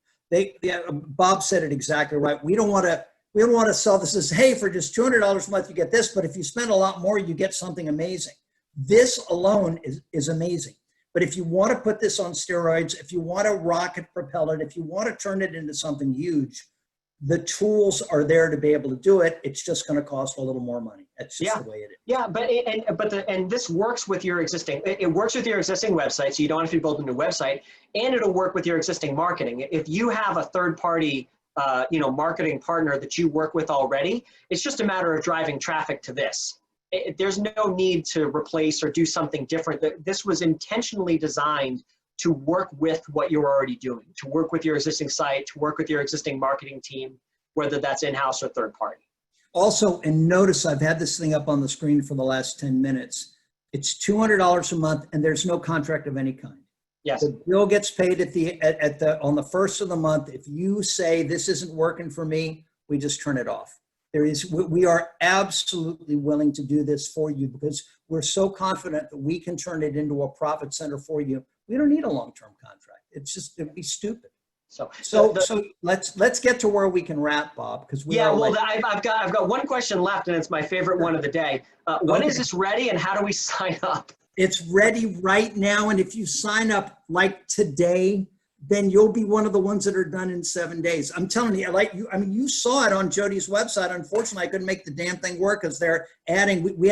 Bob said it exactly right. We don't want to sell this as, hey, for just $200 a month you get this, but if you spend a lot more, you get something amazing. This alone is amazing. But if you want to put this on steroids, if you want to rocket propel it, if you want to turn it into something huge, the tools are there to be able to do it. It's just going to cost a little more money. That's just the way it is. Yeah, but this works with your existing. It works with your existing website, so you don't have to build a new website, and it'll work with your existing marketing. If you have a third-party, marketing partner that you work with already, it's just a matter of driving traffic to this. There's no need to replace or do something different. This was intentionally designed to work with what you're already doing, to work with your existing site, to work with your existing marketing team, whether that's in-house or third party. Also, and notice I've had this thing up on the screen for the last 10 minutes. It's $200 a month and there's no contract of any kind. Yes. The bill gets paid on the first of the month. If you say this isn't working for me, we just turn it off. We are absolutely willing to do this for you because we're so confident that we can turn it into a profit center for you. We don't need a long-term contract. It'd be stupid. So let's get to where we can wrap, Bob, because I've got one question left, and it's my favorite one of the day. When is this ready, and how do we sign up? It's ready right now, and if you sign up like today, then you'll be one of the ones that are done in 7 days. I'm telling you, like you, I mean, you saw it on Jody's website. Unfortunately, I couldn't make the damn thing work because they're adding, we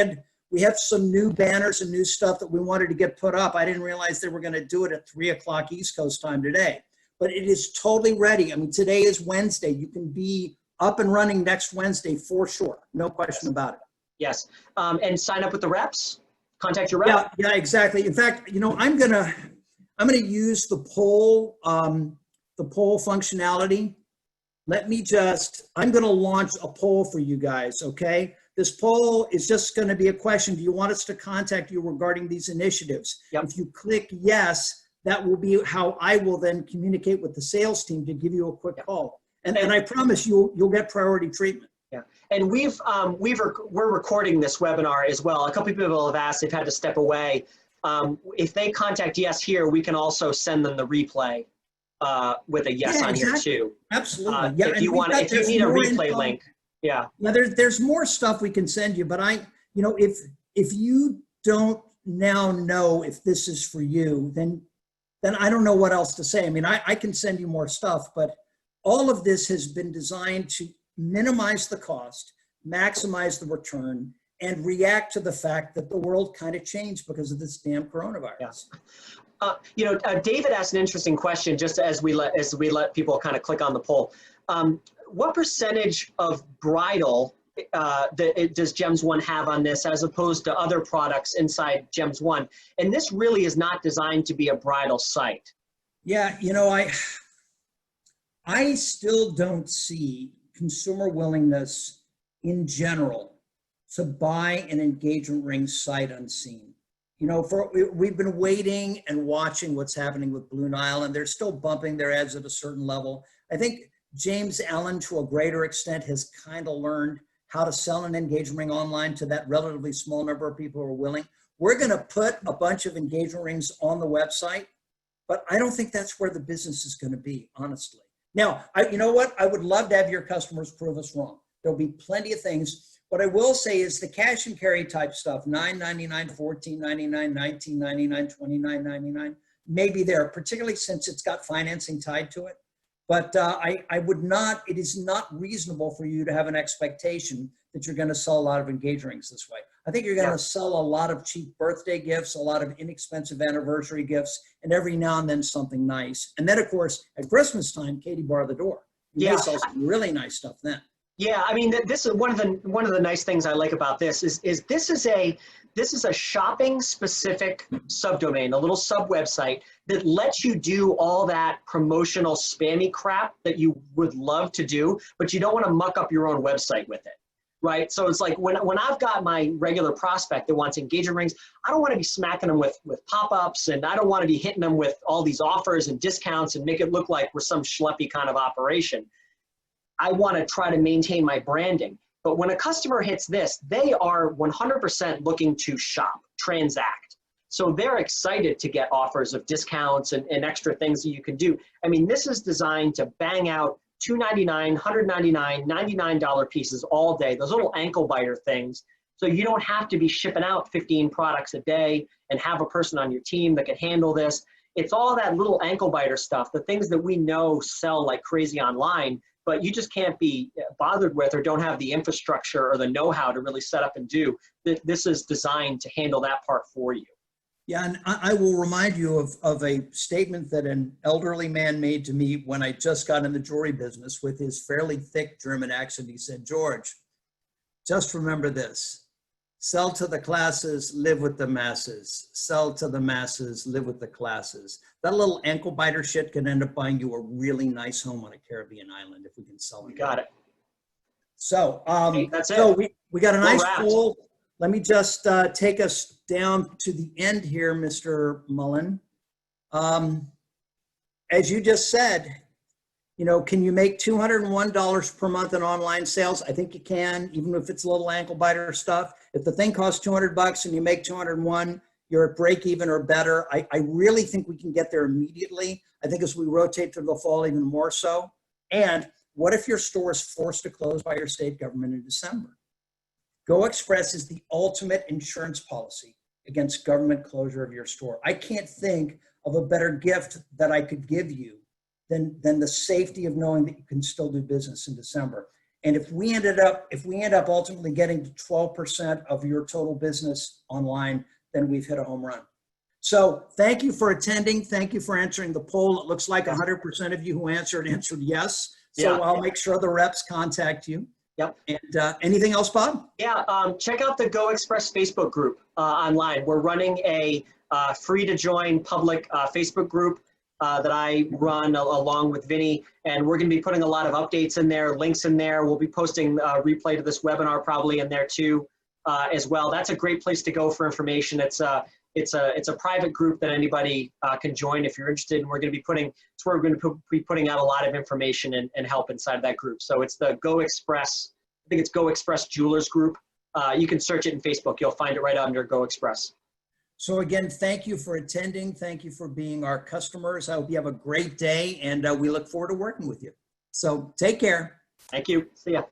have some new banners and new stuff that we wanted to get put up. I didn't realize they were going to do it at 3:00 East Coast time today, but it is totally ready. I mean, today is Wednesday. You can be up and running next Wednesday for sure. No question about it. Yes. And sign up with the reps, contact your rep. Yeah, exactly. In fact, you know, I'm gonna use the poll functionality. I'm gonna launch a poll for you guys, okay? This poll is just gonna be a question. Do you want us to contact you regarding these initiatives? Yep. If you click yes, that will be how I will then communicate with the sales team to give you a quick call. And I promise you'll get priority treatment. Yeah, and we're recording this webinar as well. A couple people have asked, they've had to step away. If they contact yes here, we can also send them the replay with a yes on here too. Absolutely. Yeah, if you need a replay link. Yeah. Now there's more stuff we can send you, but if you don't now know if this is for you, then I don't know what else to say. I mean, I can send you more stuff, but all of this has been designed to minimize the cost, maximize the return, and react to the fact that the world kind of changed because of this damn coronavirus. Yeah. David asked an interesting question just as we let people kind of click on the poll. What percentage of bridal does GEMS One have on this as opposed to other products inside GEMS One? And this really is not designed to be a bridal site. Yeah, I still don't see consumer willingness in general to buy an engagement ring sight unseen. We've been waiting and watching what's happening with Blue Nile, and they're still bumping their ads at a certain level. I think James Allen, to a greater extent, has kind of learned how to sell an engagement ring online to that relatively small number of people who are willing. We're going to put a bunch of engagement rings on the website, but I don't think that's where the business is going to be, honestly. Now, you know what? I would love to have your customers prove us wrong. There'll be plenty of things. What I will say is the cash and carry type stuff, $9.99, $14.99, $19.99, $29.99, may be there, particularly since it's got financing tied to it. But it is not reasonable for you to have an expectation that you're going to sell a lot of engagement rings this way. I think you're going to sell a lot of cheap birthday gifts, a lot of inexpensive anniversary gifts, and every now and then something nice. And then, of course, at Christmas time, Katie bar the door. You may sell some really nice stuff then. Yeah, I mean, this is one of the nice things I like about this is this is a shopping specific subdomain, a little sub website that lets you do all that promotional spammy crap that you would love to do, but you don't want to muck up your own website with it, right? So it's like when I've got my regular prospect that wants engagement rings, I don't want to be smacking them with pop-ups, and I don't want to be hitting them with all these offers and discounts and make it look like we're some schleppy kind of operation. I want to try to maintain my branding. But when a customer hits this, they are 100% looking to shop, transact. So they're excited to get offers of discounts and extra things that you can do. I mean, this is designed to bang out $2.99, $199, $99 pieces all day, those little ankle biter things. So you don't have to be shipping out 15 products a day and have a person on your team that can handle this. It's all that little ankle biter stuff, the things that we know sell like crazy online, but you just can't be bothered with or don't have the infrastructure or the know-how to really set up and do. This is designed to handle that part for you. Yeah, and I will remind you of a statement that an elderly man made to me when I just got in the jewelry business with his fairly thick German accent. He said, "George, just remember this. Sell to the classes, live with the masses. Sell to the masses, live with the classes." That little ankle biter shit can end up buying you a really nice home on a Caribbean island if we can sell it. You got it. So, that's it. So we got a nice wrapped. poll. Let me just take us down to the end here, Mr. Mullen. As you just said, can you make $201 per month in online sales? I think you can, even if it's a little ankle biter stuff. If the thing costs $200 and you make 201, you're at break even or better. I really think we can get there immediately. I think as we rotate through the fall, even more so. And what if your store is forced to close by your state government in December? Go Express is the ultimate insurance policy against government closure of your store. I can't think of a better gift that I could give you than the safety of knowing that you can still do business in December. And if we end up ultimately getting to 12% of your total business online, then we've hit a home run. So thank you for attending. Thank you for answering the poll. It looks like 100% of you who answered yes. So Yeah. I'll make sure the reps contact you. Yep. And anything else, Bob? Yeah, check out the Go Express Facebook group online. We're running a free to join public Facebook group that I run along with Vinny, and we're going to be putting a lot of updates in there, links in there. We'll be posting a replay to this webinar probably in there too as well. That's a great place to go for information. It's a private group that anybody can join if you're interested, and we're going to be it's where we're going to be putting out a lot of information and help inside of that group. So it's the Go Express, I think it's Go Express Jewelers Group. You can search it in Facebook. You'll find it right under Go Express. So again, thank you for attending. Thank you for being our customers. I hope you have a great day, and we look forward to working with you. So take care. Thank you. See ya.